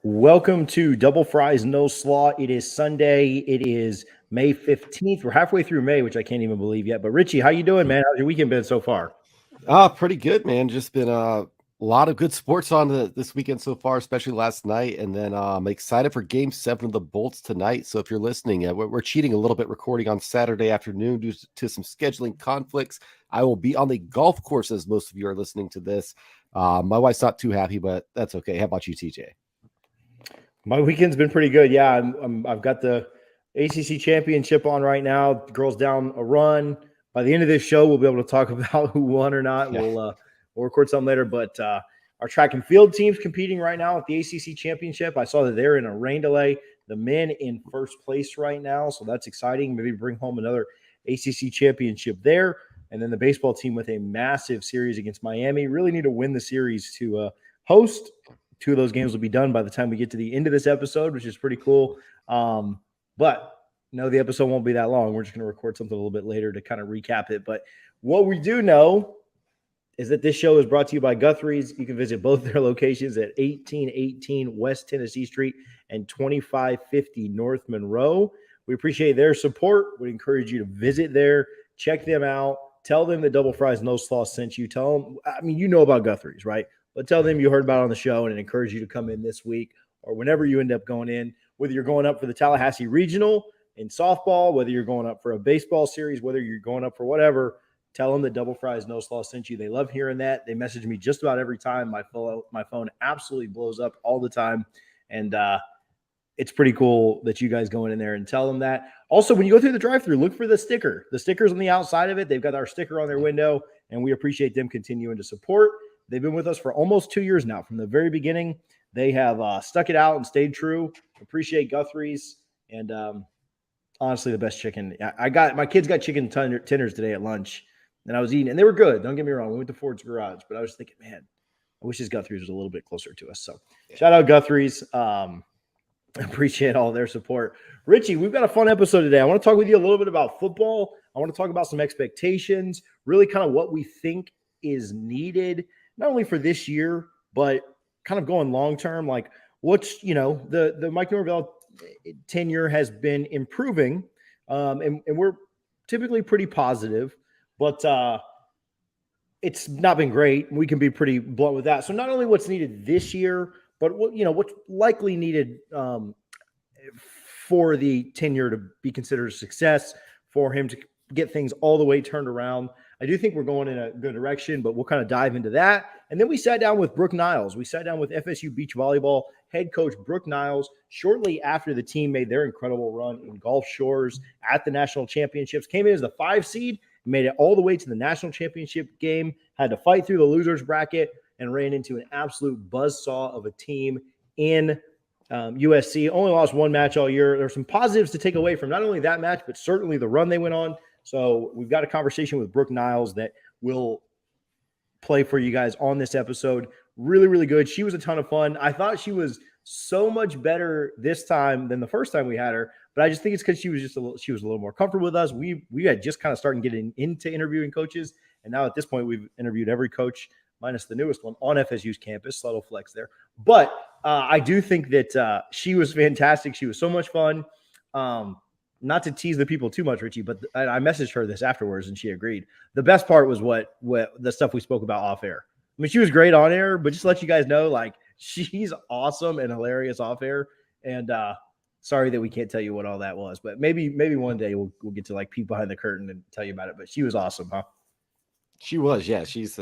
Welcome to Double Fries No Slaw. It is Sunday. It is May 15th. We're halfway through May, which I can't even believe yet. But Richie, how you doing, man? How's your weekend been so far? Pretty good, man. Just been a lot of good sports on this weekend so far, especially last night. And then I'm excited for Game 7 of the Bolts tonight. So if you're listening, we're cheating a little bit, recording on Saturday afternoon due to some scheduling conflicts. I will be on the golf course as most of you are listening to this. My wife's not too happy, but that's okay. How about you, TJ? My weekend's been pretty good. Yeah, I've got the ACC championship on right now. The girls down a run. By the end of this show, we'll be able to talk about who won or not. Yeah. We'll record something later. But our track and field team's competing right now at the ACC championship. I saw that they're in a rain delay. The men in first place right now, so that's exciting. Maybe bring home another ACC championship there. And then the baseball team with a massive series against Miami. Really need to win the series to host. Two of those games will be done by the time we get to the end of this episode, which is pretty cool. But no, the episode won't be that long. We're just going to record something a little bit later to kind of recap it. But what we do know is that this show is brought to you by Guthrie's. You can visit both their locations at 1818 West Tennessee Street and 2550 North Monroe. We appreciate their support. We encourage you to visit there, check them out, tell them that Double Fries No Slaw sent you. Tell them, I mean, you know about Guthrie's, right? But tell them you heard about it on the show and encourage you to come in this week or whenever you end up going in, whether you're going up for the Tallahassee Regional in softball, whether you're going up for a baseball series, whether you're going up for whatever, tell them that Double Fries No Slaw sent you. They love hearing that. They message me just about every time. My phone absolutely blows up all the time. And it's pretty cool that you guys go in there and tell them that. Also, when you go through the drive-thru, look for the sticker. The sticker's on the outside of it. They've got our sticker on their window, and we appreciate them continuing to support. They've been with us for almost 2 years now. From the very beginning, they have stuck it out and stayed true. Appreciate Guthrie's. And honestly, the best chicken. My kids got chicken tenders today at lunch, and I was eating, and they were good. Don't get me wrong. We went to Ford's Garage, but I was thinking, man, I wish this Guthrie's was a little bit closer to us. So shout out Guthrie's. Appreciate all their support. Richie, we've got a fun episode today. I want to talk with you a little bit about football. I want to talk about some expectations, really kind of what we think is needed, not only for this year, but kind of going long-term. Like what's, the Mike Norvell tenure has been improving, and we're typically pretty positive, but it's not been great. We can be pretty blunt with that. So not only what's needed this year, but what's likely needed for the tenure to be considered a success, for him to get things all the way turned around. I do think we're going in a good direction, but we'll kind of dive into that. And then we sat down with Brooke Niles. We sat down with FSU Beach Volleyball head coach Brooke Niles shortly after the team made their incredible run in Gulf Shores at the national championships. Came in as the 5 seed, made it all the way to the national championship game, had to fight through the losers bracket, and ran into an absolute buzzsaw of a team in USC. Only lost one match all year. There are some positives to take away from not only that match, but certainly the run they went on. So we've got a conversation with Brooke Niles that will play for you guys on this episode. Really, really good. She was a ton of fun. I thought she was so much better this time than the first time we had her, but I just think it's because she was a little more comfortable with us. We had just kind of started getting into interviewing coaches, and now at this point we've interviewed every coach minus the newest one on FSU's campus. Subtle flex there. But I do think that she was fantastic. She was so much fun. Not to tease the people too much, Richie, but I messaged her this afterwards and she agreed. The best part was what the stuff we spoke about off air. I mean, she was great on air, but just to let you guys know, like, she's awesome and hilarious off air. And sorry that we can't tell you what all that was, but maybe one day we'll get to like peek behind the curtain and tell you about it. But she was awesome, huh? She was, yeah. She's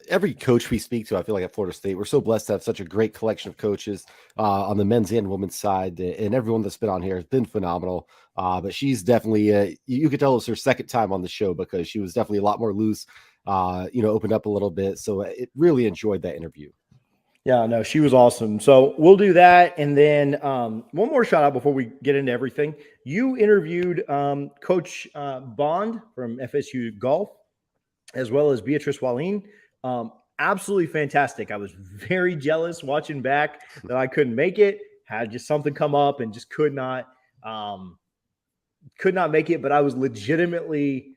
every coach we speak to, I feel like at Florida State, we're so blessed to have such a great collection of coaches on the men's and women's side, and everyone that's been on here has been phenomenal. But she's definitely, you could tell it was her second time on the show because she was definitely a lot more loose, opened up a little bit. So it really enjoyed that interview. Yeah, no, she was awesome. So we'll do that. And then one more shout out before we get into everything. You interviewed Coach Bond from FSU Golf, as well as Beatrice Wallin. Absolutely fantastic. I was very jealous watching back that I couldn't make it. Had just something come up and just could not make it. But I was legitimately,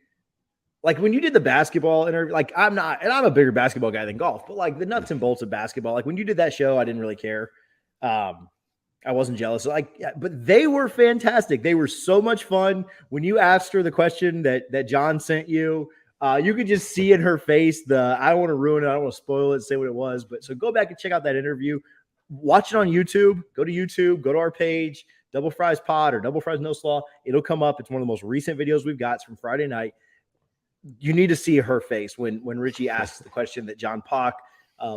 like, when you did the basketball interview, like, I'm a bigger basketball guy than golf, but like the nuts and bolts of basketball, like when you did that show, I didn't really care. I wasn't jealous. But they were fantastic. They were so much fun. When you asked her the question that John sent you, you could just see in her face I don't want to ruin it. I don't want to spoil it, say what it was. But so go back and check out that interview. Watch it on YouTube. Go to YouTube. Go to our page, Double Fries Pod or Double Fries No Slaw. It'll come up. It's one of the most recent videos we've got. It's from Friday night. You need to see her face when Richie asks the question that John Pock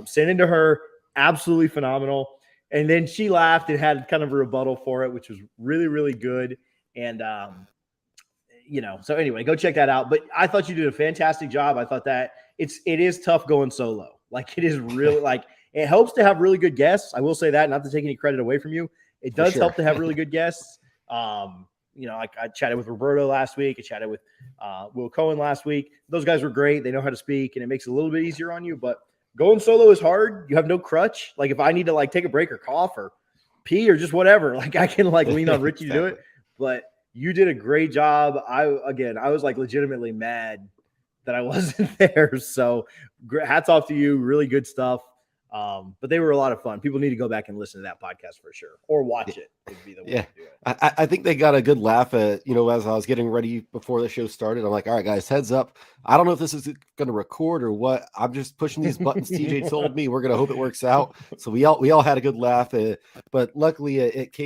sent into her. Absolutely phenomenal. And then she laughed and had kind of a rebuttal for it, which was really, really good. And, so anyway, go check that out. But I thought you did a fantastic job. I thought that it is tough going solo. Like, it is really it helps to have really good guests. I will say that, not to take any credit away from you. It does help to have really good guests. Like I chatted with Roberto last week. I chatted with Will Cohen last week. Those guys were great. They know how to speak, and it makes it a little bit easier on you. But going solo is hard. You have no crutch. Like, if I need to take a break or cough or pee or just whatever, I can lean on Richie to do it. But you did a great job. I was legitimately mad that I wasn't there. So hats off to you. Really good stuff. But they were a lot of fun. People need to go back and listen to that podcast for sure, or watch it. Would be the way to do it. I think they got a good laugh at, as I was getting ready before the show started. I'm like, all right, guys, heads up. I don't know if this is going to record or what. I'm just pushing these buttons. TJ told me we're going to hope it works out. So we all had a good laugh, but luckily it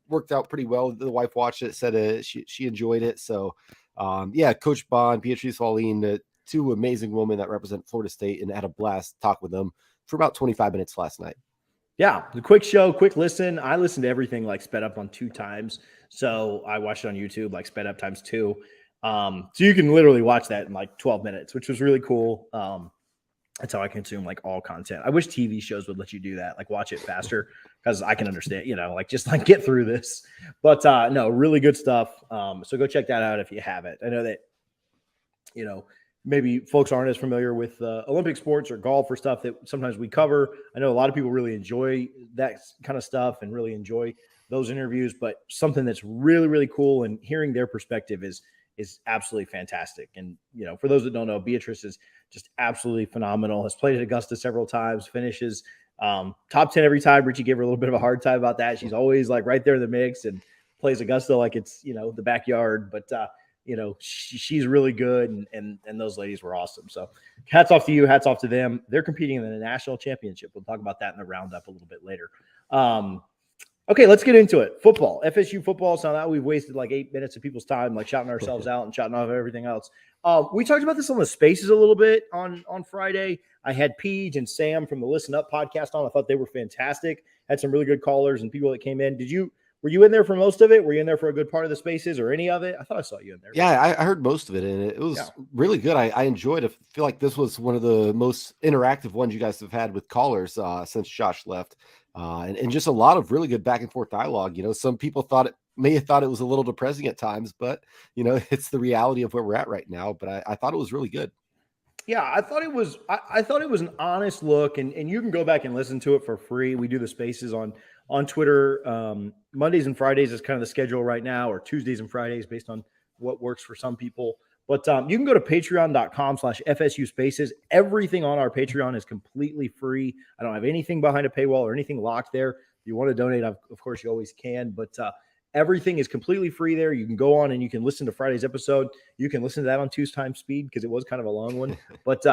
worked out pretty well. The wife watched it, said she enjoyed it. So Coach Bond, Beatrice Pauline, two amazing women that represent Florida State, and had a blast talk with them for about 25 minutes last night. Yeah, the quick show, quick listen. I listened to everything sped up on 2 times. So I watched it on YouTube, sped up times 2. So you can literally watch that in 12 minutes, which was really cool. That's how I consume all content. I wish TV shows would let you do that, watch it faster, because I can understand, just get through this. But no, really good stuff. So go check that out if you haven't. I know that, maybe folks aren't as familiar with Olympic sports or golf or stuff that sometimes we cover. I know a lot of people really enjoy that kind of stuff and really enjoy those interviews, but something that's really, really cool, and hearing their perspective is absolutely fantastic. And, for those that don't know, Beatrice is just absolutely phenomenal, has played at Augusta several times, finishes top 10 every time. Richie gave her a little bit of a hard time about that. She's always right there in the mix and plays Augusta like it's, the backyard. But, she's really good, and those ladies were awesome. So hats off to you. Hats off to them. They're competing in the national championship. We'll talk about that in the roundup a little bit later. Okay, let's get into it. Football, FSU football. So now we've wasted 8 minutes of people's time, shouting ourselves out and shouting off everything else. We talked about this on the Spaces a little bit on Friday. I had Peach and Sam from the Listen Up podcast on. I thought they were fantastic. Had some really good callers and people that came in. Were you in there for most of it? Were you in there for a good part of the Spaces or any of it? I thought I saw you in there. Yeah, I heard most of it, and it was really good. I enjoyed it. I feel like this was one of the most interactive ones you guys have had with callers since Josh left, and just a lot of really good back and forth dialogue. Some people may have thought it was a little depressing at times, but it's the reality of where we're at right now. But I thought it was really good. Yeah, I thought it was. I thought it was an honest look, and you can go back and listen to it for free. We do the Spaces on Twitter. Mondays and Fridays is kind of the schedule right now, or Tuesdays and Fridays based on what works for some people. But you can go to patreon.com/FSU Spaces. Everything on our Patreon is completely free. I don't have anything behind a paywall or anything locked there. If you want to donate, of course, you always can. But everything is completely free there. You can go on and you can listen to Friday's episode. You can listen to that on 2 times speed because it was kind of a long one. But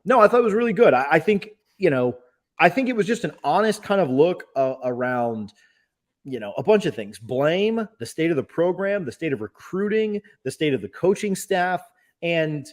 no, I thought it was really good. I think it was just an honest kind of look around, a bunch of things. Blame, the state of the program, the state of recruiting, the state of the coaching staff. And,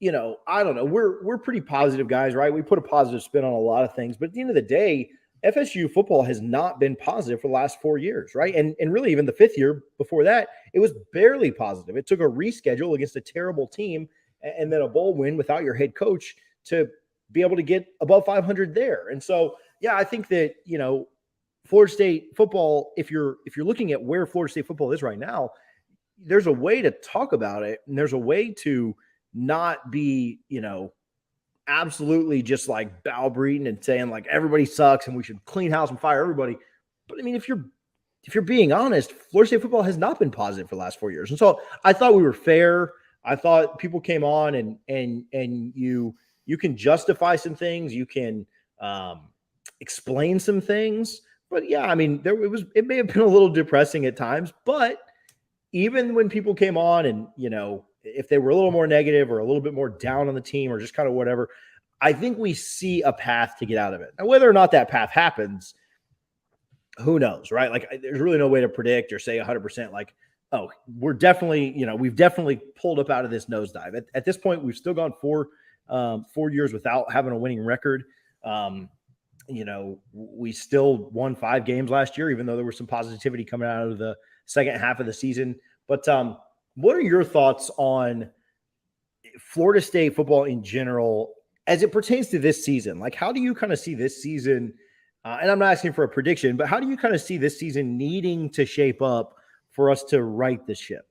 I don't know, we're pretty positive guys, right? We put a positive spin on a lot of things, but at the end of the day, FSU football has not been positive for the last 4 years, right? And really even the 5th year before that, it was barely positive. It took a reschedule against a terrible team and then a bowl win without your head coach to be able to get above 500 there. And so, yeah, I think that, Florida State football, if you're looking at where Florida State football is right now, there's a way to talk about it, and there's a way to not be, absolutely just bow breeding and saying everybody sucks and we should clean house and fire everybody. But I mean, if you're being honest, Florida State football has not been positive for the last 4 years. And so I thought we were fair. I thought people came on and you can justify some things. You can explain some things. But yeah, I mean, it may have been a little depressing at times, but even when people came on and, if they were a little more negative or a little bit more down on the team or just kind of whatever, I think we see a path to get out of it. Now, whether or not that path happens, who knows, right? Like, there's really no way to predict or say 100%, like, oh, we've definitely pulled up out of this nosedive. At this point, we've still gone 4 years without having a winning record. We still won 5 games last year, even though there was some positivity coming out of the second half of the season. But what are your thoughts on Florida State football in general as it pertains to this season? Like, how do you kind of see this season? And I'm not asking for a prediction, but how do you kind of see this season needing to shape up for us to right the ship?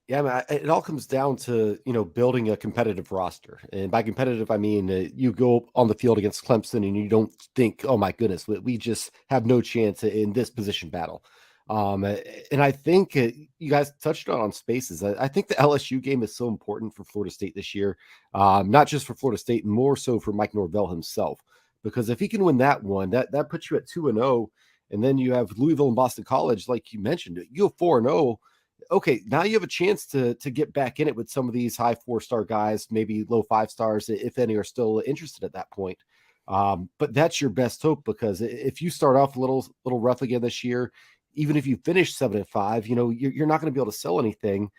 Yeah, man, it all comes down to, building a competitive roster. And by competitive, I mean, you go on the field against Clemson and you don't think, oh my goodness, we just have no chance in this position battle. And I think you guys touched on spaces. I think the LSU game is so important for Florida State this year, not just for Florida State, more so for Mike Norvell himself. Because if he can win that one, that puts you at 2-0. And then you have Louisville and Boston College, like you mentioned, you have 4-0. Okay, now you have a chance to get back in it with some of these high 4-star guys, maybe low 5 stars, if any are still interested at that point. But that's your best hope, because if you start off a little rough again this year, even if you finish 7-5, you're not going to be able to sell anything.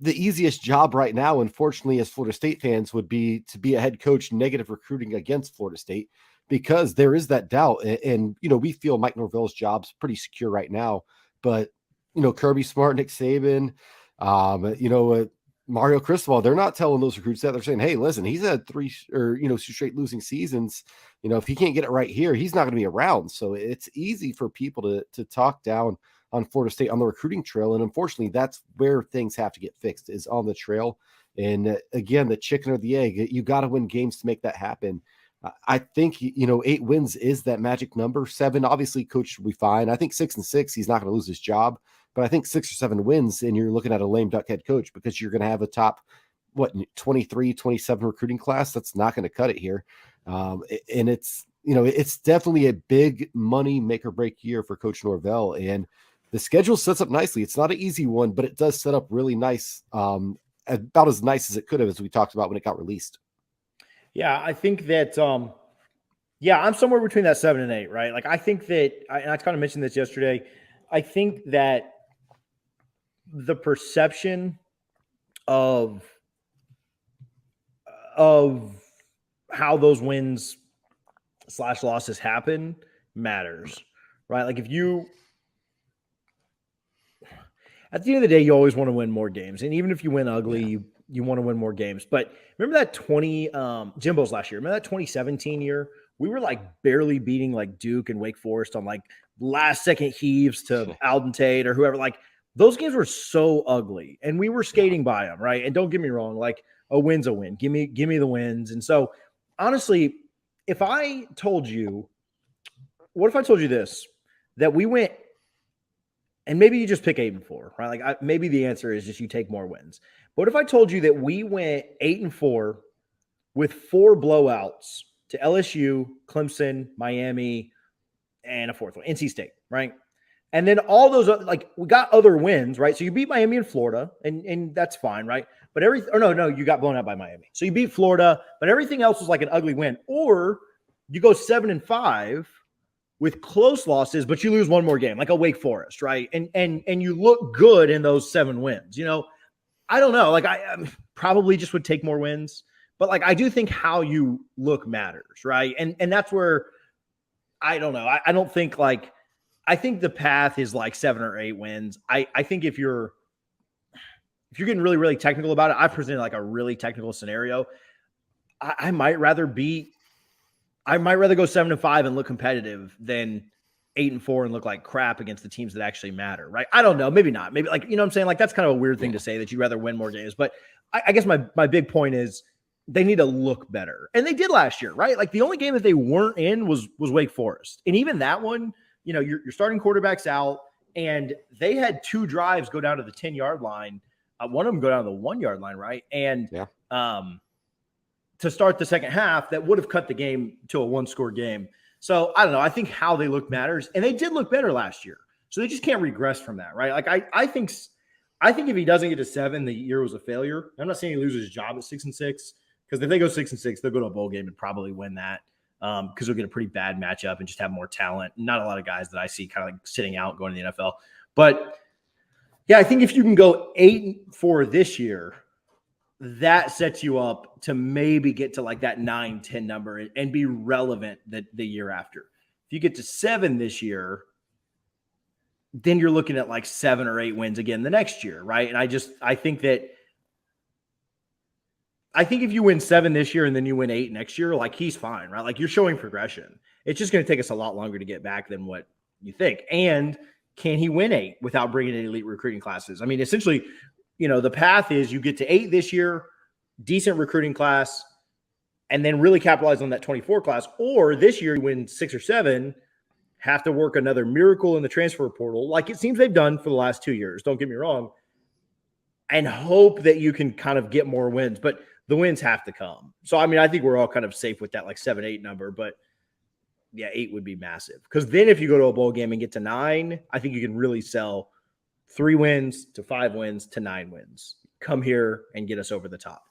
The easiest job right now, unfortunately, as Florida State fans, would be to be a head coach negative recruiting against Florida State, because there is that doubt. And we feel Mike Norvell's job's pretty secure right now, but Kirby Smart, Nick Saban, Mario Cristobal, they're not telling those recruits that. They're saying, hey, listen, he's had 3 straight losing seasons. If he can't get it right here, he's not going to be around. So it's easy for people to talk down on Florida State on the recruiting trail. And unfortunately, that's where things have to get fixed, is on the trail. And again, the chicken or the egg, you got to win games to make that happen. I think, 8 wins is that magic number. 7, obviously, coach will be fine. I think 6-6, he's not going to lose his job. But I think 6 or 7 wins, and you're looking at a lame duck head coach, because you're going to have a top, 23, 27 recruiting class. That's not going to cut it here. And it's definitely a big money make or break year for Coach Norvell. And the schedule sets up nicely. It's not an easy one, but it does set up really nice, about as nice as it could have, as we talked about when it got released. Yeah, I think that, I'm somewhere between that 7 and 8, right? Like, I think that, and I kind of mentioned this yesterday, I think that the perception of how those wins / losses happen matters, right? Like, if you, at the end of the day, you always want to win more games. And even if you win ugly, you want to win more games. But remember that Jimbo's last year, remember that 2017 year? We were like barely beating like Duke and Wake Forest on like last second heaves to Alden Tate or whoever. Like, those games were so ugly and we were skating by them, right? And don't get me wrong, like, a win's a win. Give me the wins. And so, honestly, what if I told you this, that we went, and maybe you just pick 8-4, right? Like, maybe the answer is just you take more wins. But what if I told you that we went 8-4 with 4 blowouts to LSU, Clemson, Miami, and a 4th one, NC State, right? And then all those, like, we got other wins, right? So you beat Miami and Florida, and that's fine, right? But you got blown out by Miami. So you beat Florida, but everything else was like an ugly win. Or you go 7-5 with close losses, but you lose one more game, like a Wake Forest, right? And you look good in those 7 wins. I don't know. Like, I probably just would take more wins, but like, I do think how you look matters, right? And that's where, I don't know. I don't think, like, I think the path is like 7 or 8 wins. I think if you're getting really, really technical about it, I presented like a really technical scenario. I might rather go 7-5 and look competitive than 8-4 and look like crap against the teams that actually matter, right? I don't know. Maybe not. Maybe, like, what I'm saying? Like, that's kind of a weird thing to say, that you'd rather win more games. But I guess my big point is they need to look better. And they did last year, right? Like, the only game that they weren't in was Wake Forest. And even that one, your starting quarterback's out, and they had 2 drives go down to the 10-yard line. One of them go down to the 1-yard line, right? And to start the second half, that would have cut the game to a 1-score game. So I don't know. I think how they look matters, and they did look better last year. So they just can't regress from that, right? Like I think if he doesn't get to 7, the year was a failure. I'm not saying he loses his job at 6-6, because if they go 6-6, they'll go to a bowl game and probably win that, because they'll get a pretty bad matchup and just have more talent. Not a lot of guys that I see kind of like sitting out going to the NFL. But yeah, I think if you can go 8-4 this year, that sets you up to maybe get to like that 9-10 number and be relevant the year after. If you get to 7 this year, then you're looking at like 7 or 8 wins again the next year, right? And I think if you win 7 this year and then you win 8 next year, like he's fine, right? Like you're showing progression. It's just going to take us a lot longer to get back than what you think. And can he win 8 without bringing in elite recruiting classes? I mean, essentially, the path is you get to 8 this year, decent recruiting class, and then really capitalize on that 24 class. Or this year you win 6 or 7, have to work another miracle in the transfer portal, like it seems they've done for the last 2 years. Don't get me wrong. And hope that you can kind of get more wins, but the wins have to come. So, I mean, I think we're all kind of safe with that like 7-8 number, but yeah, 8 would be massive. Because then if you go to a bowl game and get to 9, I think you can really sell 3 wins to 5 wins to 9 wins. Come here and get us over the top.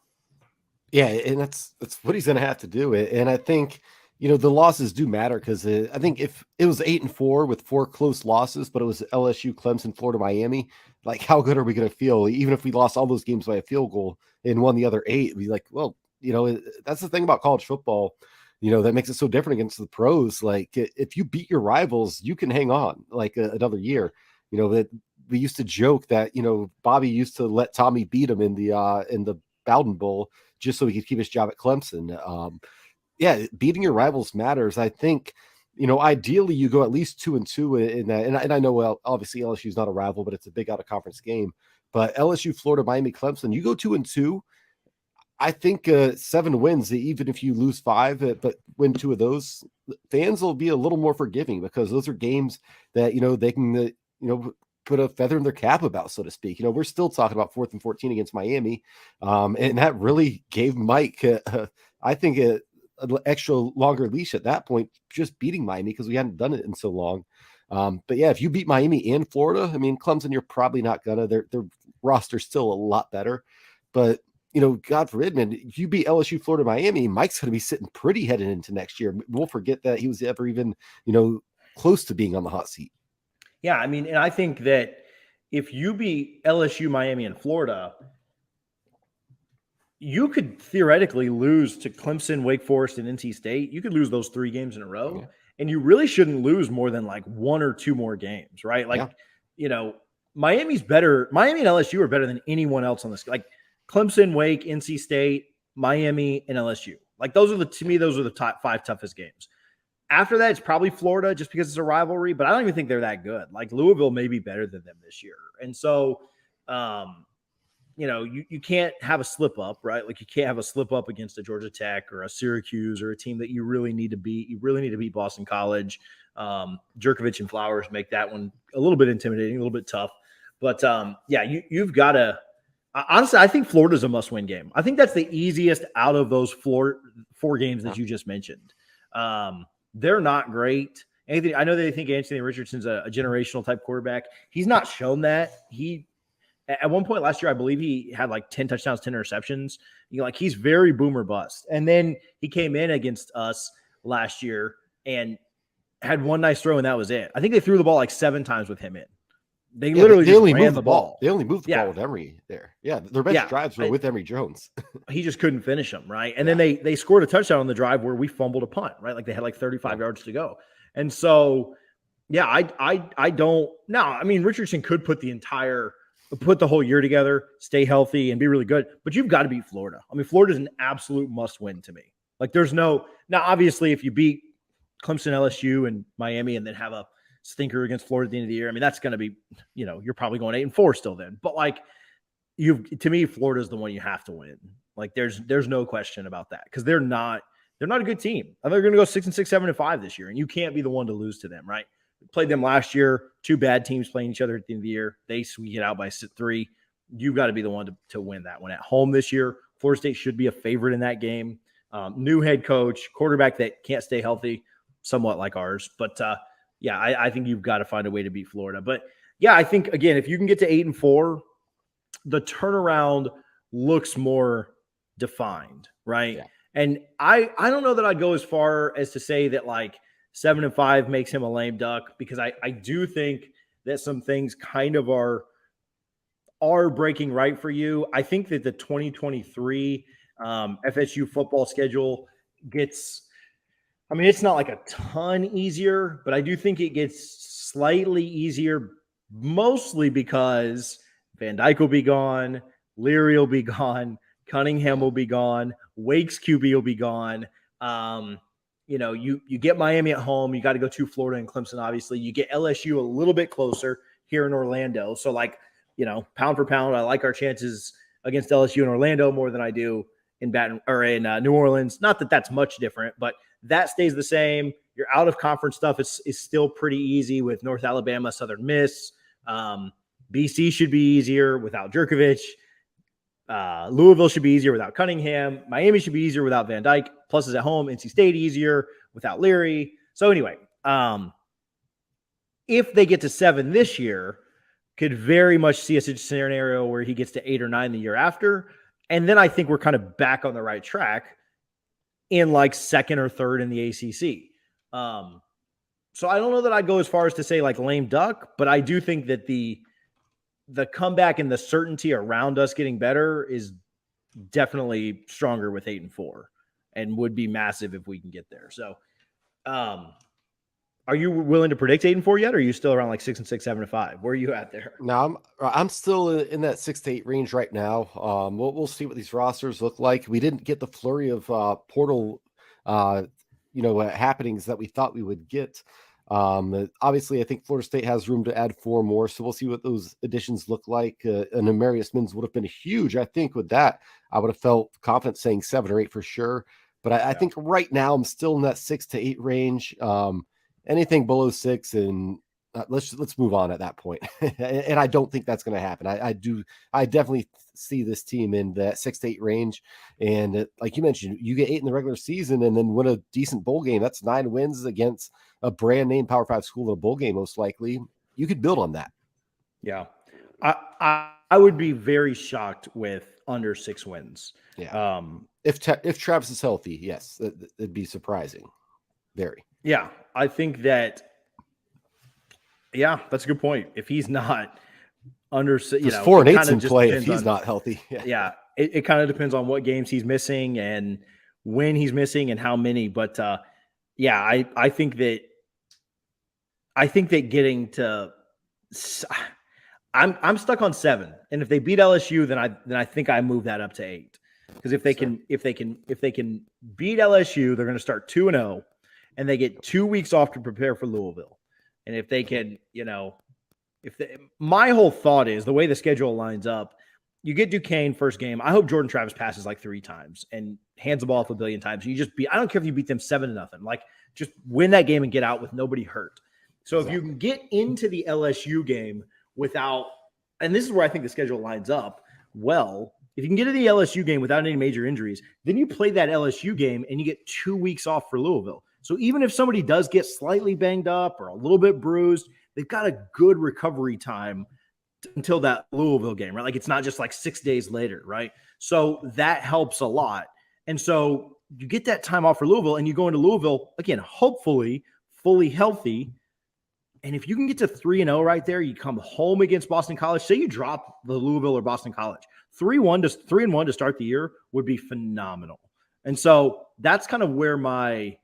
Yeah, and that's what he's going to have to do. And I think, the losses do matter, because I think if it was 8-4 with 4 close losses, but it was LSU, Clemson, Florida, Miami, like how good are we going to feel? Even if we lost all those games by a field goal and won the other 8, we'd be like, well, that's the thing about college football, that makes it so different against the pros. Like if you beat your rivals, you can hang on like another year. That we used to joke that, Bobby used to let Tommy beat him in the Bowden Bowl just so he could keep his job at Clemson. Yeah, beating your rivals matters. I think, ideally you go at least 2-2 in that. And I know, well, obviously LSU is not a rival, but it's a big out of conference game. But LSU, Florida, Miami, Clemson, you go 2-2. I think 7 wins, even if you lose 5, but win 2 of those, fans will be a little more forgiving, because those are games that, they can, put a feather in their cap about, so to speak. We're still talking about 4th and 14 against Miami. And that really gave Mike, I think, an extra longer leash at that point, just beating Miami, because we hadn't done it in so long. But yeah, if you beat Miami and Florida, I mean, Clemson, you're probably not gonna. Their roster's still a lot better. But God forbid, man, if you beat LSU, Florida, Miami, Mike's gonna be sitting pretty headed into next year. We'll forget that he was ever even close to being on the hot seat. Yeah, I mean, and I think that if you beat LSU, Miami, and Florida, you could theoretically lose to Clemson, Wake Forest, and NC State. You could lose those 3 games in a row, yeah. And you really shouldn't lose more than like 1 or 2 more games, right? Like, Miami's better. Miami and LSU are better than anyone else on this. Like Clemson, Wake, NC State, Miami, and LSU. Like those are the top 5 toughest games. After that, it's probably Florida, just because it's a rivalry, but I don't even think they're that good. Like Louisville may be better than them this year. And so, you can't have a slip up, right? Like you can't have a slip up against a Georgia Tech or a Syracuse or a team that you really need to beat. You really need to beat Boston College. Jerkovich and Flowers make that one a little bit intimidating, a little bit tough. But you've got to. Honestly, I think Florida's a must-win game. I think that's the easiest out of those 4 games that you just mentioned. They're not great. Anthony, I know they think Anthony Richardson's a generational type quarterback. He's not shown that. At one point last year, I believe he had like 10 touchdowns, 10 interceptions. He's very boom or bust. And then he came in against us last year and had one nice throw, and that was it. I think they threw the ball like 7 times with him in. They literally just ran the ball. They only moved the ball with Emory there. Yeah, their best drives were with Emory Jones. He just couldn't finish them, right? And then they scored a touchdown on the drive where we fumbled a punt, right? Like they had like 35 yards to go. And so, I don't – no, I mean, Richardson could put the whole year together, stay healthy, and be really good. But you've got to beat Florida. I mean, Florida's an absolute must-win to me. Like there's no – now, obviously, if you beat Clemson, LSU, and Miami and then have a stinker against Florida at the end of the year, I mean, that's going to be – you're probably going 8-4 still then. But, like, to me, Florida's the one you have to win. Like there's no question about that, because they're not a good team. They're going to go 6-6, 7-5 this year, and you can't be the one to lose to them, right? Played them last year. 2 bad teams playing each other at the end of the year. They squeak it out by 3. You've got to be the one to win that one at home this year. Florida State should be a favorite in that game. New head coach, quarterback that can't stay healthy. somewhat like ours. But yeah, I think you've got to find a way to beat Florida. But yeah, I think again, if you can get to 8-4, the turnaround looks more defined, right? Yeah. And I don't know that I'd go as far as to say that like 7-5 makes him a lame duck, because I do think that some things kind of are breaking right for you. I think that the 2023 FSU football schedule gets, I mean, it's not like a ton easier, but I do think it gets slightly easier, mostly because Van Dyke will be gone, Leary will be gone, Cunningham will be gone, Wake's QB will be gone. You get Miami at home. You got to go to Florida and Clemson, obviously. You get LSU a little bit closer here in Orlando. So, like, pound for pound, I like our chances against LSU in Orlando more than I do in New Orleans. Not that that's much different, but that stays the same. Your out of conference stuff is still pretty easy with North Alabama, Southern Miss. BC should be easier without Jerkovich. Louisville should be easier without Cunningham. Miami should be easier without Van Dyke. Plus is at home. NC State easier without Leary. So anyway, if they get to 7 this year, could very much see a scenario where he gets to 8 or 9 the year after. And then I think we're kind of back on the right track in like second or third in the ACC. So I don't know that I'd go as far as to say like lame duck, but I do think that the comeback and the certainty around us getting better is definitely stronger with 8-4 and would be massive if we can get there. So, are you willing to predict 8-4 yet? Or are you still around like 6-6, 7-5? Where are you at there? No, I'm still in that 6-8 range right now. We'll see what these rosters look like. We didn't get the flurry of portal, happenings that we thought we would get. Obviously, I think Florida State has room to add 4 more, so we'll see what those additions look like. And Amarius Mims would have been huge. I think with that, I would have felt confident saying 7 or 8 for sure. But I think right now I'm still in that 6 to 8 range. Anything below 6, and let's move on at that point. And I don't think that's going to happen. I definitely see this team in that 6 to 8 range. And like you mentioned, you get 8 in the regular season and then win a decent bowl game. That's 9 wins against a brand name Power 5 school in a bowl game, most likely. You could build on that. Yeah. I would be very shocked with under 6 wins. Yeah. If Travis is healthy, yes, it'd be surprising. Very. Yeah. I think that, that's a good point. If he's not under, 4-8's in play if he's not healthy. Yeah. It kind of depends on what games he's missing and when he's missing and how many. But I think that getting to, I'm stuck on 7. And if they beat LSU, then I think I move that up to 8. Because if they can beat LSU, they're going to start 2-0, and they get 2 weeks off to prepare for Louisville. And if they can, my whole thought is the way the schedule lines up, you get Duquesne first game. I hope Jordan Travis passes like 3 times and hands the ball off a billion times. I don't care if you beat them 7-0, like just win that game and get out with nobody hurt. So If you can get into the LSU game without, and this is where I think the schedule lines up well, if you can get to the LSU game without any major injuries, then you play that LSU game and you get 2 weeks off for Louisville. So even if somebody does get slightly banged up or a little bit bruised, they've got a good recovery time until that Louisville game, right? Like it's not just like 6 days later, right? So that helps a lot. And so you get that time off for Louisville and you go into Louisville, again, hopefully fully healthy. And if you can get to 3-0 right there, you come home against Boston College. Say you drop the Louisville or Boston College, 3-1 to start the year would be phenomenal. And so that's kind of where my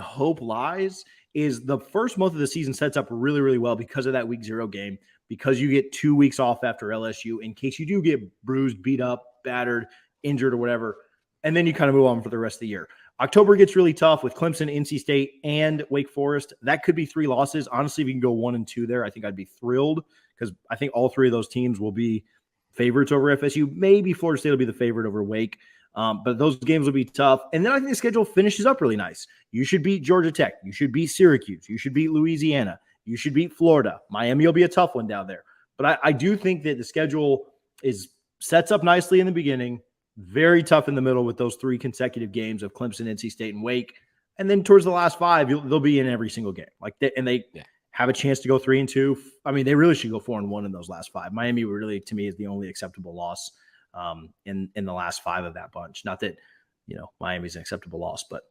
hope lies, is the first month of the season sets up really, really well because of that week 0 game, because you get 2 weeks off after LSU in case you do get bruised, beat up, battered, injured, or whatever. And then you kind of move on for the rest of the year. October gets really tough with Clemson, NC State, and Wake Forest. That could be 3 losses. Honestly, if you can go 1-2 there, I think I'd be thrilled, because I think all 3 of those teams will be favorites over FSU. Maybe Florida State will be the favorite over Wake. But those games will be tough. And then I think the schedule finishes up really nice. You should beat Georgia Tech. You should beat Syracuse. You should beat Louisiana. You should beat Florida. Miami will be a tough one down there. But I do think that the schedule sets up nicely in the beginning, very tough in the middle with those 3 consecutive games of Clemson, NC State, and Wake. And then towards the last 5, they'll be in every single game. They have a chance to go 3-2. I mean, they really should go 4-1 in those last 5. Miami really, to me, is the only acceptable loss in the last 5 of that bunch. Not that, Miami's an acceptable loss, but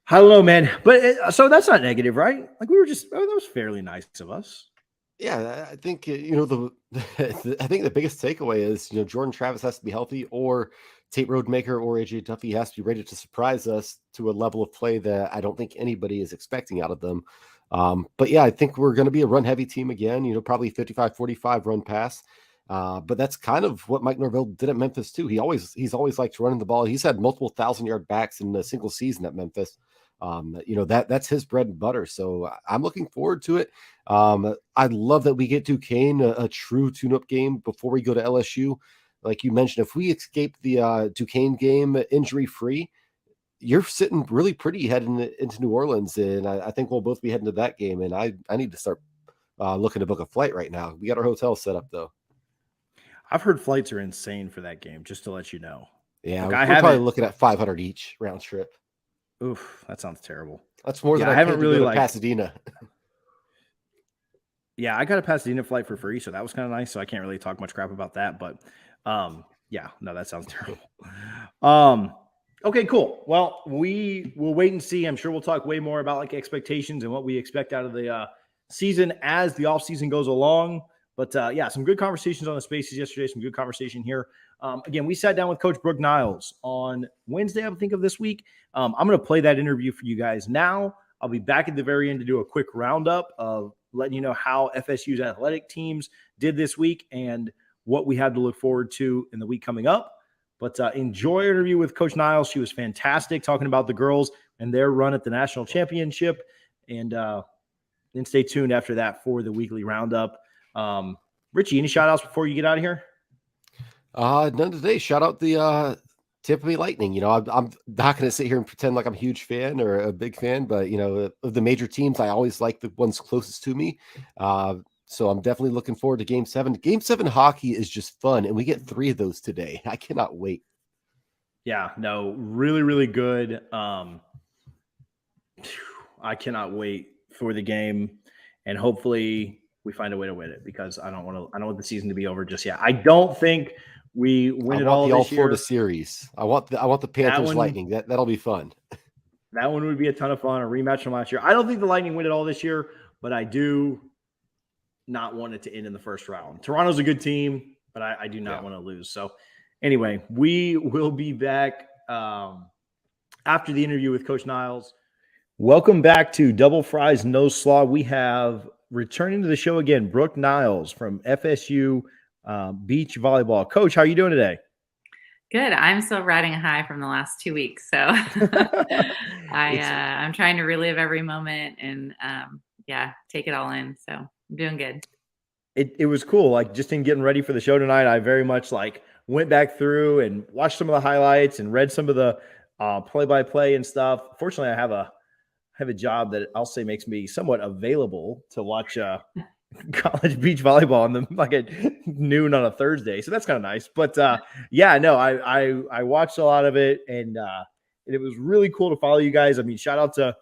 I don't know, man. But so that's not negative, right? Like we were that was fairly nice of us. Yeah, I think I think the biggest takeaway is Jordan Travis has to be healthy, or Tate Rodemaker or AJ Duffy has to be ready to surprise us to a level of play that I don't think anybody is expecting out of them. But yeah, I think we're going to be a run heavy team again. Probably 55-45 run pass. But that's kind of what Mike Norvell did at Memphis too. He's always liked running the ball. He's had multiple 1,000-yard backs in a single season at Memphis. That's his bread and butter. So I'm looking forward to it. I love that we get Duquesne, a true tune-up game before we go to LSU. Like you mentioned, if we escape the Duquesne game injury-free, you're sitting really pretty heading into New Orleans, and I think we'll both be heading to that game. And I need to start looking to book a flight right now. We got our hotel set up, though. I've heard flights are insane for that game, just to let you know. Yeah, we're probably looking at $500 each round trip. Oof, that sounds terrible. That's more than I haven't really liked Pasadena. Yeah, I got a Pasadena flight for free, so that was kind of nice. So I can't really talk much crap about that, but that sounds terrible. Okay, cool. Well, we will wait and see. I'm sure we'll talk way more about like expectations and what we expect out of the season as the off season goes along. But some good conversations on the Spaces yesterday. Some good conversation here. Again, we sat down with Coach Brooke Niles on Wednesday, I think, of this week. I'm going to play that interview for you guys now. I'll be back at the very end to do a quick roundup of letting you know how FSU's athletic teams did this week and what we have to look forward to in the week coming up. But enjoy our interview with Coach Niles. She was fantastic talking about the girls and their run at the national championship. And then stay tuned after that for the weekly roundup. Richie, any shout outs before you get out of here? None today. Shout out the Tampa Bay Lightning. I'm not going to sit here and pretend like I'm a huge fan or a big fan, but of the major teams, I always like the ones closest to me. So I'm definitely looking forward to Game 7. Game 7 hockey is just fun, and we get 3 of those today. I cannot wait. Yeah, no, really, really good. I cannot wait for the game, and hopefully we find a way to win it because I don't want the season to be over just yet. I don't think we win it all this year. I want the All-Florida series. I want the Panthers Lightning. That'll be fun. That one would be a ton of fun. A rematch from last year. I don't think the Lightning win it all this year, but I do not want it to end in the first round. Toronto's a good team, but I do not want to lose. So anyway, we will be back after the interview with Coach Niles. Welcome back to Double Fries No Slaw. We have returning to the show again, Brooke Niles from FSU Beach Volleyball. Coach, how are you doing today? Good. I'm still riding a high from the last 2 weeks. So I'm trying to relive every moment and take it all in. So I'm doing good. It was cool. Like just in getting ready for the show tonight, I very much went back through and watched some of the highlights and read some of the play-by-play and stuff. Fortunately, I have a job that I'll say makes me somewhat available to watch college beach volleyball at noon on a Thursday. So that's kind of nice. But I watched a lot of it and it was really cool to follow you guys. I mean, shout out to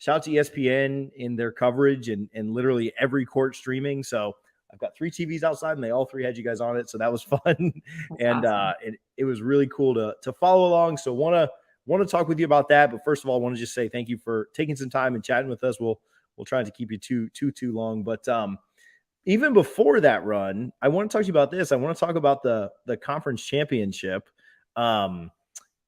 ESPN in their coverage and literally every court streaming. So I've got 3 TVs outside and they all 3 had you guys on it. So that was fun. And awesome. It was really cool to follow along. So want to talk with you about that. But first of all, I want to just say thank you for taking some time and chatting with us. We'll try not to keep you too long. But even before that run, I want to talk to you about this. I want to talk about the conference championship.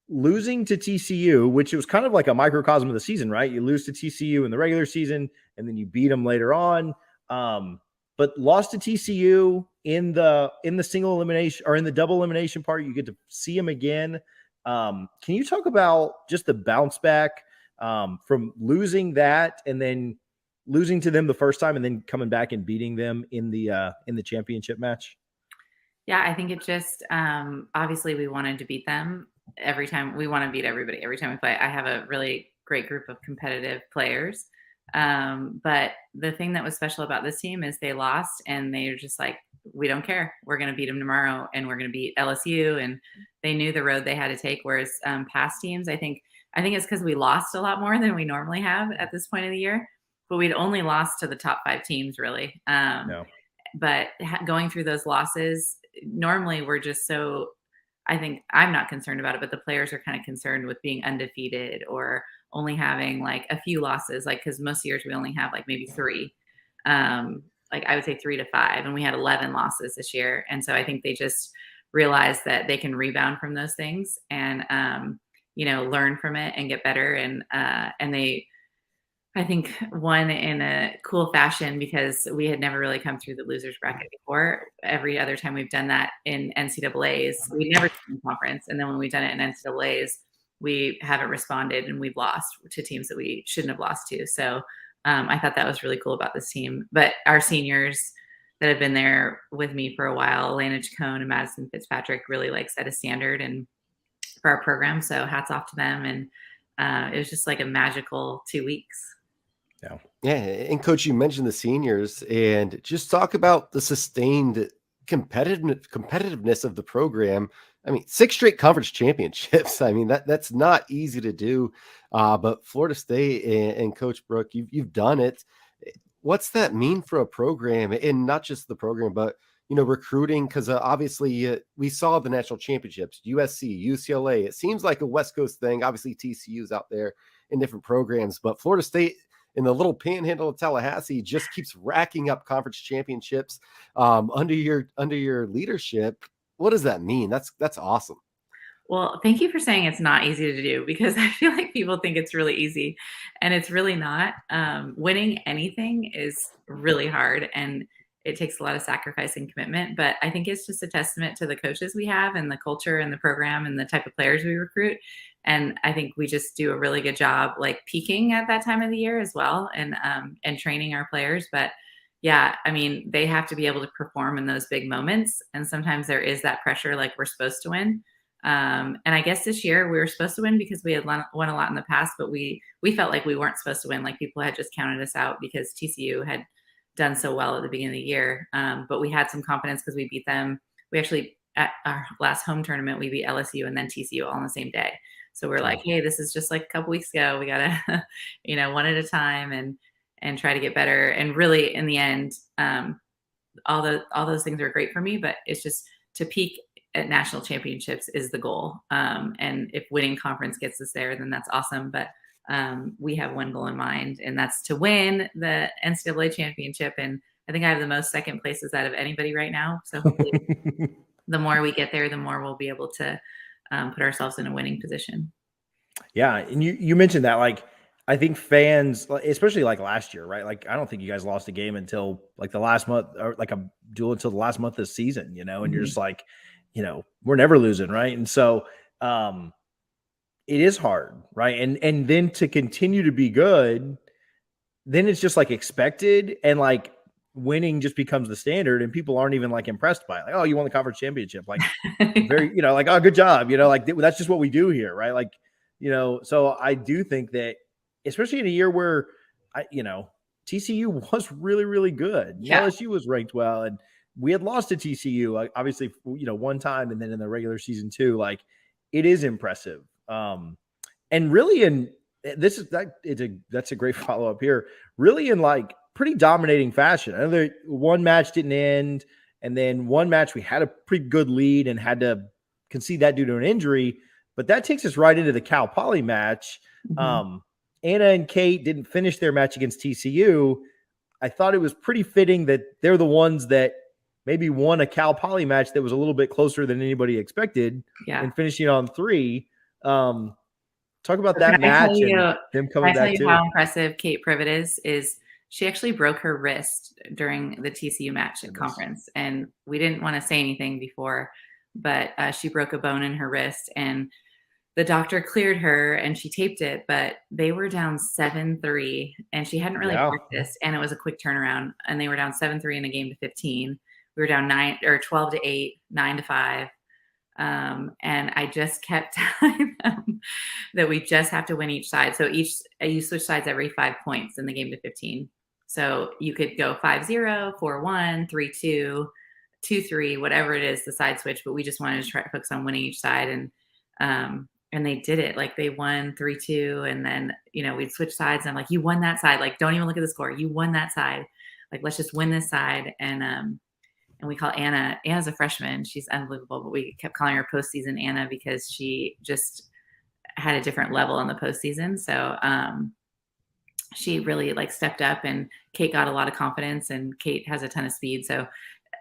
Losing to TCU, which was kind of like a microcosm of the season, right? You lose to TCU in the regular season, and then you beat them later on. But lost to TCU in the single elimination or in the double elimination part. You get to see them again. Can you talk about just the bounce back from losing that and then losing to them the first time and then coming back and beating them in the championship match? Yeah, I think it just obviously we wanted to beat them every time. We want to beat everybody every time we play. I have a really great group of competitive players. But the thing that was special about this team is they lost and they're just like, we don't care. We're going to beat them tomorrow and we're going to beat LSU. And they knew the road they had to take. Whereas past teams, I think I think it's because we lost a lot more than we normally have at this point of the year, but we'd only lost to the top 5 teams really. No. But going through those losses, normally we're just so, I think I'm not concerned about it, but the players are kind of concerned with being undefeated or only having like a few losses, like because most years we only have like maybe 3. Like I would say 3 to 5, and we had 11 losses this year. And so I think they just realize that they can rebound from those things and learn from it and get better. And they, I think, won in a cool fashion because we had never really come through the losers bracket before. Every other time we've done that in NCAAs, we never done in conference. And then when we've done it in NCAAs, we haven't responded and we've lost to teams that we shouldn't have lost to. So I thought that was really cool about this team. But our seniors that have been there with me for a while, Elena Chacon and Madison Fitzpatrick, really like set a standard and for our program. So hats off to them. And it was just like a magical 2 weeks. Yeah. And coach, you mentioned the seniors, and just talk about the sustained competitiveness of the program. I mean, 6 straight conference championships. I mean, that's not easy to do. But Florida State and Coach Brooke, you've done it. What's that mean for a program, and not just the program, but recruiting? Because obviously we saw the national championships, USC, UCLA. It seems like a West Coast thing. Obviously TCU's out there in different programs, but Florida State in the little panhandle of Tallahassee just keeps racking up conference championships under your leadership. What does that mean? That's awesome. Well, thank you for saying it's not easy to do, because I feel like people think it's really easy and it's really not. Winning anything is really hard and it takes a lot of sacrifice and commitment, but I think it's just a testament to the coaches we have and the culture and the program and the type of players we recruit. And I think we just do a really good job like peaking at that time of the year as well and training our players. But yeah, I mean, they have to be able to perform in those big moments. And sometimes there is that pressure, like we're supposed to win. And I guess this year we were supposed to win because we had won a lot in the past, but we felt like we weren't supposed to win. Like people had just counted us out because TCU had done so well at the beginning of the year. But we had some confidence because we beat them. We actually, at our last home tournament, we beat LSU and then TCU all on the same day. So we're like, hey, this is just like a couple weeks ago. We got to, one at a time and try to get better. And really in the end, all those things are great for me, but it's just to peak at national championships is the goal. And if winning conference gets us there, then that's awesome. But we have one goal in mind, and that's to win the NCAA championship. And I think I have the most second places out of anybody right now. So hopefully the more we get there, the more we'll be able to put ourselves in a winning position. Yeah. And you mentioned that, like, I think fans, especially like last year, right? Like, I don't think you guys lost a game until like the last month, or like a duel until the last month of the season, and you're just like, we're never losing. Right. And so it is hard. Right. And then to continue to be good, then it's just like expected, and like winning just becomes the standard, and people aren't even like impressed by it. Like, oh, you won the conference championship. Like very, like, oh, good job. Like that's just what we do here. Right. Like, so I do think that, especially in a year where TCU was really, really good. Yeah. LSU was ranked well, and we had lost to TCU, obviously, one time, and then in the regular season too. Like, it is impressive. And really, that's a great follow up here. Really, in like pretty dominating fashion. I know one match didn't end, and then one match we had a pretty good lead and had to concede that due to an injury. But that takes us right into the Cal Poly match. Mm-hmm. Anna and Kate didn't finish their match against TCU. I thought it was pretty fitting that they're the ones that maybe won a Cal Poly match that was a little bit closer than anybody expected, and finishing on 3. Talk about that match and them coming back too. How impressive Kate Privet is she actually broke her wrist during the TCU match at conference, and we didn't want to say anything before, but she broke a bone in her wrist, and the doctor cleared her and she taped it, but they were down 7-3 and she hadn't really practiced, and it was a quick turnaround, and they were down 7-3 in a game to 15. We were down 12-8, 9-5. And I just kept telling them that we just have to win each side. So you switch sides every 5 points in the game to 15. So you could go 5-0, 4-1, 3-2, 2-3, whatever it is, the side switch, but we just wanted to try to focus on winning each side. And and they did it. Like they won 3-2, and then we'd switch sides. And I'm like, you won that side. Like, don't even look at the score. You won that side. Like, let's just win this side. And we call Anna. Anna's a freshman. She's unbelievable, but we kept calling her postseason Anna because she just had a different level in the postseason. So she really like stepped up, and Kate got a lot of confidence, and Kate has a ton of speed. So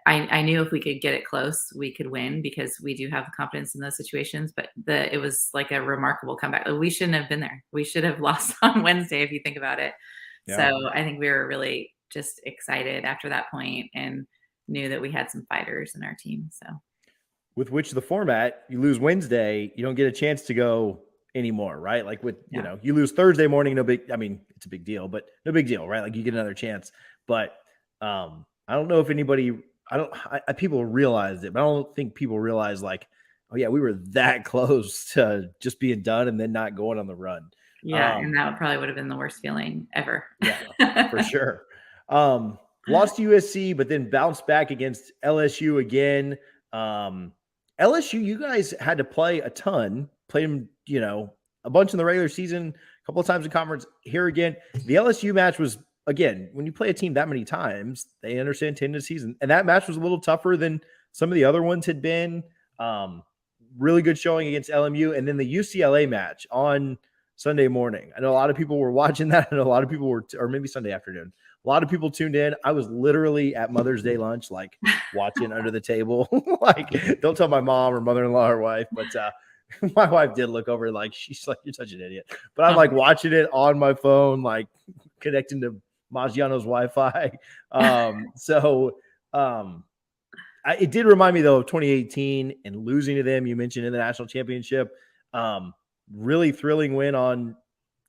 I knew if we could get it close, we could win because we do have confidence in those situations. But it was like a remarkable comeback. We shouldn't have been there. We should have lost on Wednesday if you think about it. Yeah. So I think we were really just excited after that point and knew that we had some fighters in our team. So with which the format, you lose Wednesday, you don't get a chance to go anymore, right? Like with, you lose Thursday morning, it's a big deal, but no big deal, right? Like you get another chance. But I don't know if anybody people realized it, but I don't think people realize like, oh yeah, we were that close to just being done and then not going on the run. Yeah. And that probably would have been the worst feeling ever. Yeah, for sure. Lost to USC, but then bounced back against LSU again. LSU, you guys had to play a ton, played them, a bunch in the regular season, a couple of times in conference. Here again, the LSU match was, again, when you play a team that many times, they understand tendencies. And that match was a little tougher than some of the other ones had been. Really good showing against LMU. And then the UCLA match on Sunday morning. I know a lot of people were watching that. I know a lot of people were, or maybe Sunday afternoon. A lot of people tuned in. I was literally at Mother's Day lunch, like watching under the table. Like, don't tell my mom or mother-in-law or wife, but my wife did look over, like, she's like, you're such an idiot. But I'm like watching it on my phone, like connecting to Maggiano's Wi-Fi. It did remind me though of 2018 and losing to them. You mentioned in the national championship, really thrilling win on,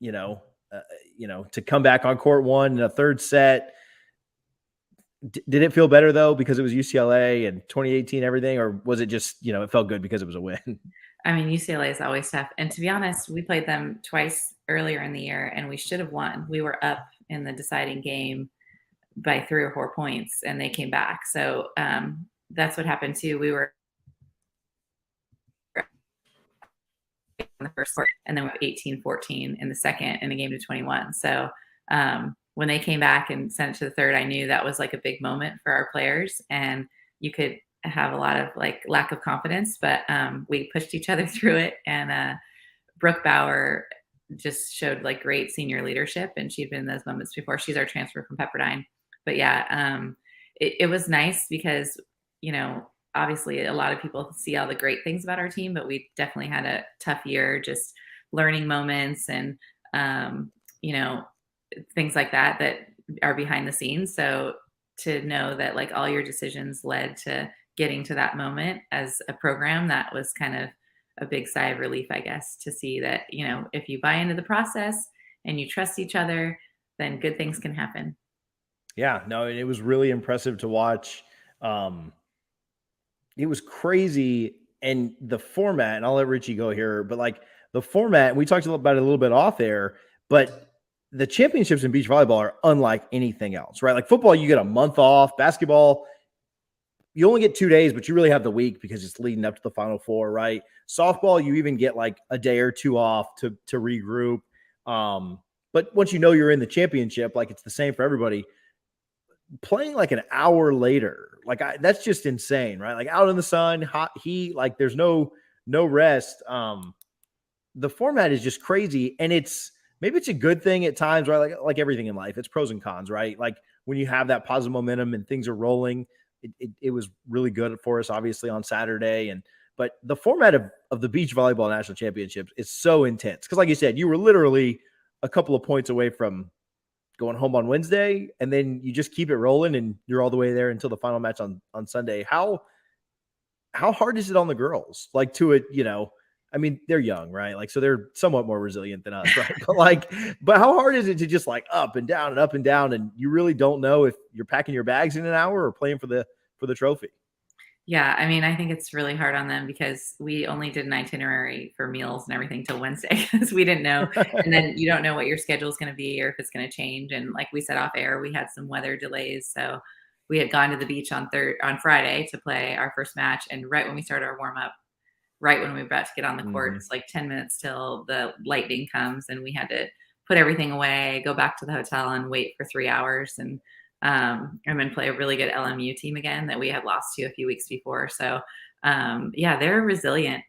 to come back on court one in a third set. Did it feel better though, because it was UCLA and 2018, everything, or was it just, it felt good because it was a win? I mean, UCLA is always tough. And to be honest, we played them twice earlier in the year and we should have won. We were up in the deciding game by 3 or 4 points and they came back. So that's what happened too. We were in the first quarter and then 18-14 in the second in a game to 21. So when they came back and sent it to the third, I knew that was like a big moment for our players, and you could have a lot of like lack of confidence, but we pushed each other through it. And Brooke Bauer just showed like great senior leadership, and she'd been in those moments before. She's our transfer from Pepperdine. But yeah, it was nice because, obviously a lot of people see all the great things about our team, but we definitely had a tough year, just learning moments and, things like that are behind the scenes. So to know that like all your decisions led to getting to that moment as a program, that was kind of a big sigh of relief, I guess, to see that, if you buy into the process and you trust each other, then good things can happen. Yeah, no, it was really impressive to watch. It was crazy. And the format, and I'll let Richie go here, but like the format, we talked about it a little bit off there, but the championships in beach volleyball are unlike anything else, right? Like football, you get a month off. Basketball, you only get 2 days, but you really have the week because it's leading up to the Final Four, right? Softball, you even get like a day or two off to regroup. But once you're in the championship, like it's the same for everybody. Playing like an hour later, like that's just insane, right? Like out in the sun, hot heat, like there's no rest. The format is just crazy, and maybe it's a good thing at times, right? Like everything in life, it's pros and cons, right? Like when you have that positive momentum and things are rolling, it was really good for us, obviously, on Saturday. But the format of the beach volleyball national championships is so intense. Because like you said, you were literally a couple of points away from going home on Wednesday, and then you just keep it rolling and you're all the way there until the final match on Sunday. How hard is it on the girls? Like they're young, right? Like, so they're somewhat more resilient than us, right? But how hard is it to just like up and down and up and down, and you really don't know if you're packing your bags in an hour or playing for the trophy? Yeah, I mean, I think it's really hard on them because we only did an itinerary for meals and everything till Wednesday because we didn't know. And then you don't know what your schedule is going to be or if it's going to change. And like we said off air, we had some weather delays, so we had gone to the beach on Friday to play our first match, and right when we started our warm up, right when we were about to get on the court. Mhm. It's like 10 minutes till the lightning comes, and we had to put everything away, go back to the hotel, and wait for 3 hours, and then play a really good LMU team again that we had lost to a few weeks before. So yeah, they're resilient.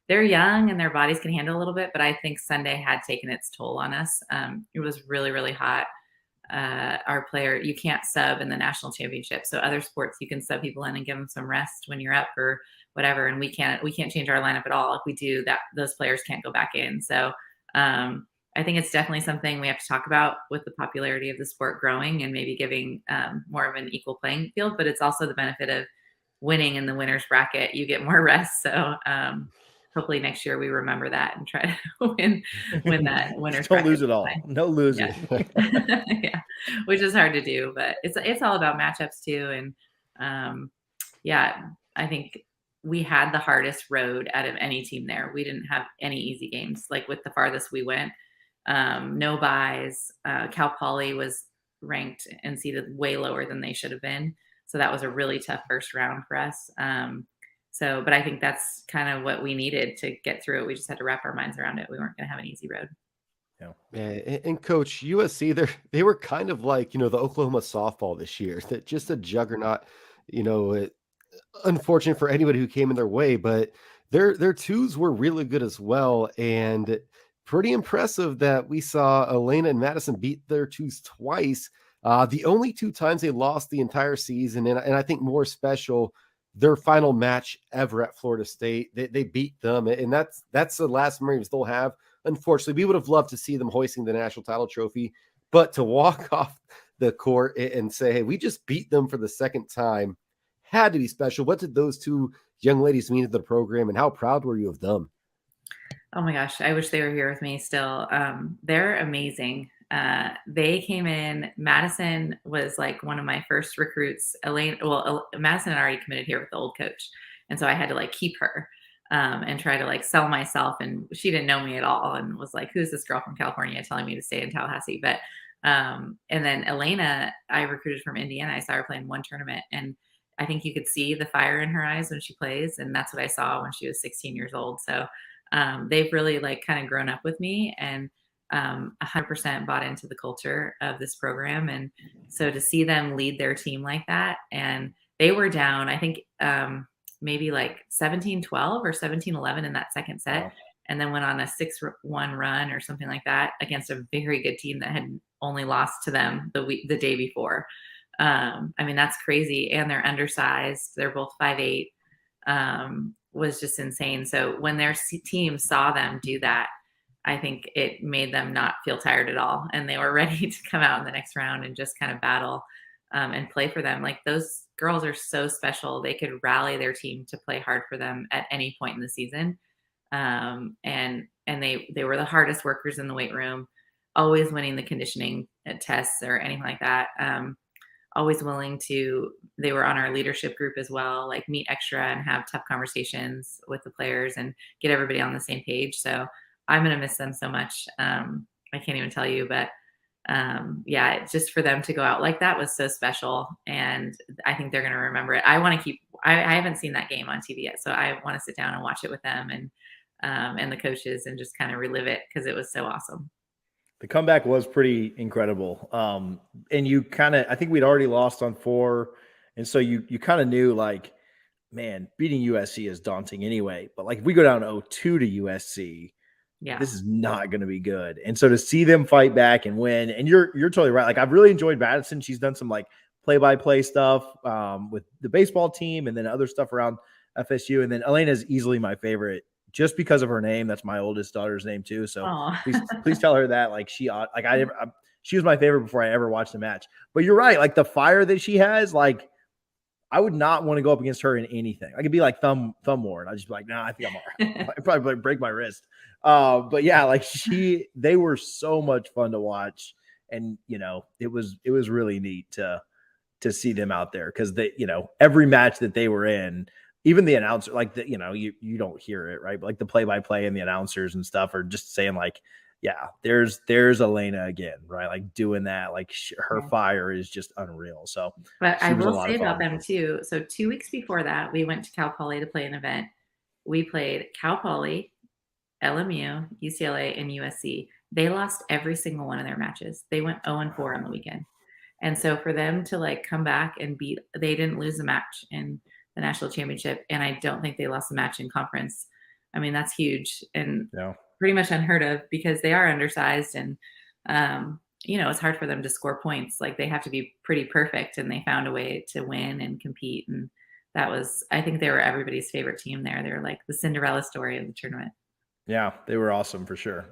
They're young and their bodies can handle a little bit, but I think Sunday had taken its toll on us. It was really, really hot. Our player, you can't sub in the national championship. So other sports, you can sub people in and give them some rest when you're up or whatever. And we can't change our lineup at all. If we do that, those players can't go back in. So I think it's definitely something we have to talk about with the popularity of the sport growing and maybe giving more of an equal playing field. But it's also the benefit of winning in the winner's bracket. You get more rest. So hopefully next year we remember that and try to win that winner's Don't bracket. lose it all. No losing. Yeah. Yeah, which is hard to do, but it's all about matchups too. And yeah, I think we had the hardest road out of any team there. We didn't have any easy games. Like with the farthest we went, no buys. Cal Poly was ranked and seated way lower than they should have been. So that was a really tough first round for us. But I think that's kind of what we needed to get through it. We just had to wrap our minds around it. We weren't going to have an easy road. And Coach, USC, they were kind of like, the Oklahoma softball this year, that just a juggernaut, unfortunate for anybody who came in their way, but their twos were really good as well. And pretty impressive that we saw Elena and Madison beat their twos twice. The only 2 times they lost the entire season. And I think more special, their final match ever at Florida State, they beat them. And that's the last memory we still have. Unfortunately, we would have loved to see them hoisting the national title trophy, but to walk off the court and say, hey, we just beat them for the second time had to be special. What did those 2 young ladies mean to the program, and how proud were you of them? Oh my gosh, I wish they were here with me still. They're amazing. They came in. Madison was like one of my first recruits. Madison had already committed here with the old coach, and so I had to like keep her and try to like sell myself. And she didn't know me at all, and was like, "Who's this girl from California telling me to stay in Tallahassee?" But and then Elena, I recruited from Indiana. I saw her play in one tournament, and I think you could see the fire in her eyes when she plays, and that's what I saw when she was 16 years old. So they've really like kind of grown up with me and 100% bought into the culture of this program. And so to see them lead their team like that, and they were down, I think maybe like 17-12 or 17-11 in that second set. Wow. And then went on a 6-1 run or something like that against a very good team that had only lost to them the day before. I mean, that's crazy. And they're undersized. They're both 5'8". Was just insane. So when their team saw them do that, I think it made them not feel tired at all. And they were ready to come out in the next round and just kind of battle and play for them. Like, those girls are so special. They could rally their team to play hard for them at any point in the season. And they were the hardest workers in the weight room, always winning the conditioning tests or anything like that. Always willing to, they were on our leadership group as well, like meet extra and have tough conversations with the players and get everybody on the same page. So I'm going to miss them so much. I can't even tell you, but yeah, just for them to go out like that was so special. And I think they're going to remember it. I haven't seen that game on TV yet. So I want to sit down and watch it with them and the coaches and just kind of relive it, because it was so awesome. The comeback was pretty incredible. And you I think we'd already lost on 4. And so you kind of knew, like, man, beating USC is daunting anyway. But like, if we go down 0-2 to USC, yeah, this is not going to be good. And so to see them fight back and win, and you're totally right. Like, I've really enjoyed Madison. She's done some like play-by-play stuff with the baseball team and then other stuff around FSU. And then Elena is easily my favorite, just because of her name. That's my oldest daughter's name too. So please tell her that. Like, she was my favorite before I ever watched the match. But you're right. Like, the fire that she has, like, I would not want to go up against her in anything. I could be like thumb war, and I'd just be like, nah, I think I'm all right. I'd probably break my wrist. But yeah, like, they were so much fun to watch. And, it was really neat to see them out there, because they, every match that they were in, even the announcer, like, you don't hear it, right? But like the play-by-play and the announcers and stuff are just saying, like, yeah, there's Elena again, right? Like, doing that, like, her fire is just unreal. So, but I will say about them too. So 2 weeks before that, we went to Cal Poly to play an event, we played Cal Poly, LMU, UCLA, and USC. They lost every single one of their matches. They went 0-4 on the weekend. And so for them to like come back and they didn't lose a match in the national championship. And I don't think they lost a match in conference. I mean, that's huge and pretty much unheard of because they are undersized and, it's hard for them to score points. Like they have to be pretty perfect and they found a way to win and compete. And I think they were everybody's favorite team there. They were like the Cinderella story of the tournament. Yeah, they were awesome for sure.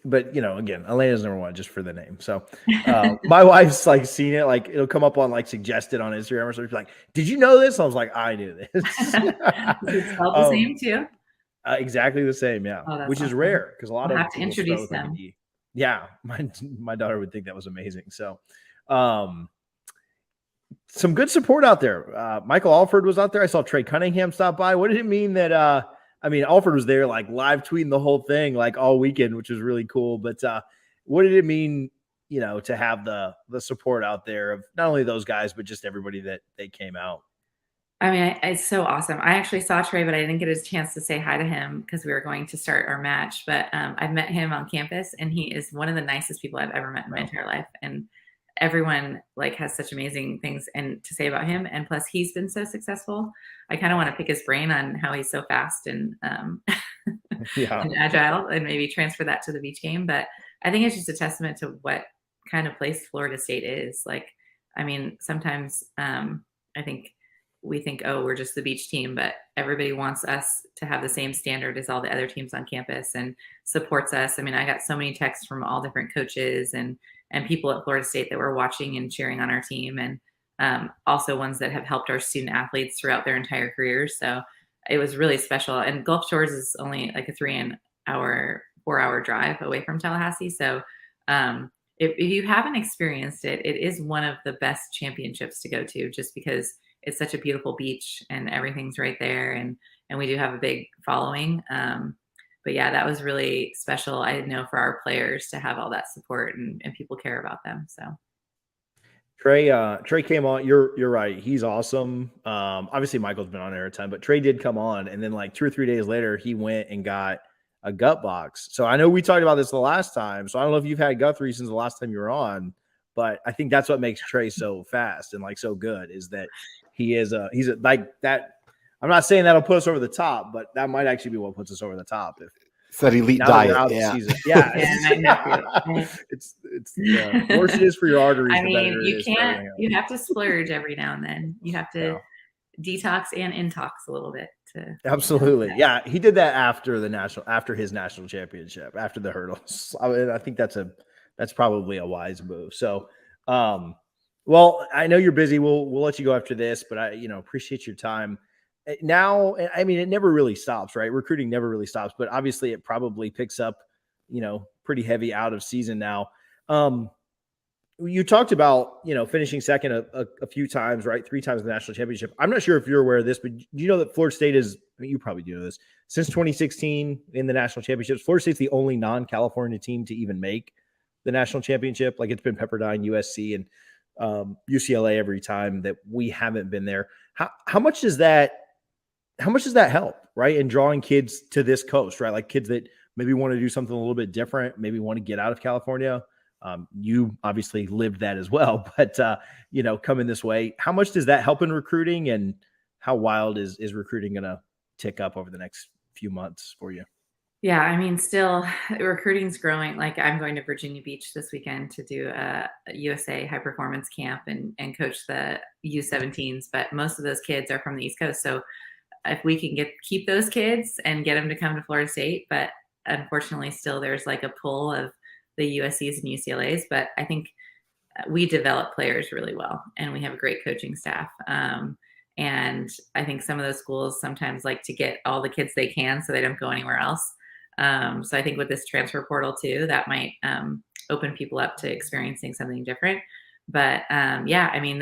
But again, Elena's number one just for the name. So my wife's like seen it, like it'll come up on like suggested on Instagram or something. Like, did you know this? I was like, I knew this. It's spelled the same too. Exactly the same, yeah. Which awesome. Is rare because a lot of have to introduce them. Yeah, my daughter would think that was amazing. So, some good support out there. Michael Alford was out there. I saw Trey Cunningham stop by. What did it mean that? Alford was there, like live tweeting the whole thing, like all weekend, which was really cool. But what did it mean, to have the support out there of not only those guys but just everybody that they came out? I mean, it's so awesome. I actually saw Trey, but I didn't get a chance to say hi to him because we were going to start our match. But I've met him on campus, and he is one of the nicest people I've ever met in my entire life. And everyone like has such amazing things and to say about him. And plus, he's been so successful. I kind of want to pick his brain on how he's so fast and and agile, and maybe transfer that to the beach game. But I think it's just a testament to what kind of place Florida State is. Like, I mean, sometimes I think we think, oh, we're just the beach team, but everybody wants us to have the same standard as all the other teams on campus and supports us. I mean, I got so many texts from all different coaches and people at Florida State that were watching and cheering on our team, and also ones that have helped our student athletes throughout their entire careers. So it was really special. And Gulf Shores is only like a 4-hour drive away from Tallahassee. So if you haven't experienced it, it is one of the best championships to go to just because it's such a beautiful beach and everything's right there. And we do have a big following. But yeah, that was really special. I know for our players to have all that support and people care about them. So Trey came on. You're right. He's awesome. Obviously Michael's been on there a ton, but Trey did come on. And then like 2 or 3 days later, he went and got a gut box. So I know we talked about this the last time. So I don't know if you've had Guthrie since the last time you were on, but I think that's what makes Trey so fast and like so good is that he's like that. I'm not saying that'll put us over the top, but that might actually be what puts us over the top. If it's that elite diet, it's the worse it is for your arteries. I mean, you have to splurge every now and then. You have to detox and intox a little bit. Absolutely, yeah. He did that after his national championship, after the hurdles. I think that's probably a wise move. So, well, I know you're busy. We'll let you go after this, but I appreciate your time. Now, I mean, it never really stops, right? Recruiting never really stops, but obviously it probably picks up, pretty heavy out of season now. You talked about, finishing second a few times, right? 3 times in the national championship. I'm not sure if you're aware of this, but do you know that Florida State you probably do know this, since 2016 in the national championships, Florida State's the only non-California team to even make the national championship. Like it's been Pepperdine, USC, and UCLA every time that we haven't been there. How much does that help, right? In drawing kids to this coast, right? Like kids that maybe want to do something a little bit different, maybe want to get out of California. You obviously lived that as well, but coming this way, how much does that help in recruiting, and how wild is recruiting going to tick up over the next few months for you? Yeah, I mean, still recruiting's growing. Like I'm going to Virginia Beach this weekend to do a USA high performance camp and coach the U17s, but most of those kids are from the East Coast. So if we can keep those kids and get them to come to Florida State, but unfortunately still there's like a pull of the USCs and UCLAs, but I think we develop players really well and we have a great coaching staff. And I think some of those schools sometimes like to get all the kids they can so they don't go anywhere else. So I think with this transfer portal too, that might open people up to experiencing something different. But I mean,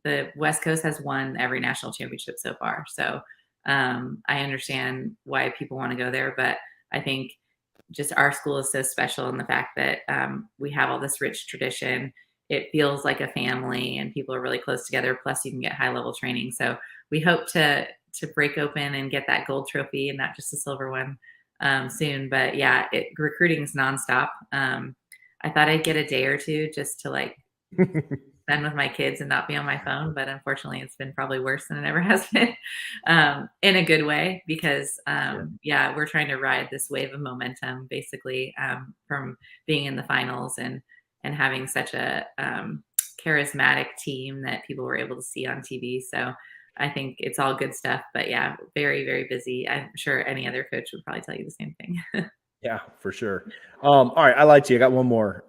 the West Coast has won every national championship so far. So I understand why people want to go there, but I think just our school is so special in the fact that we have all this rich tradition. It feels like a family and people are really close together. Plus you can get high level training. So we hope to to break open and get that gold trophy and not just a silver one soon. But yeah, recruiting is nonstop. I thought I'd get a day or two just to like spend with my kids and not be on my phone, but unfortunately it's been probably worse than it ever has been, in a good way, because yeah, we're trying to ride this wave of momentum basically, from being in the finals and having such a charismatic team that people were able to see on TV. So I think it's all good stuff, but yeah, very, very busy. I'm sure any other coach would probably tell you the same thing. Yeah, for sure. All right, I lied to you. I got one more.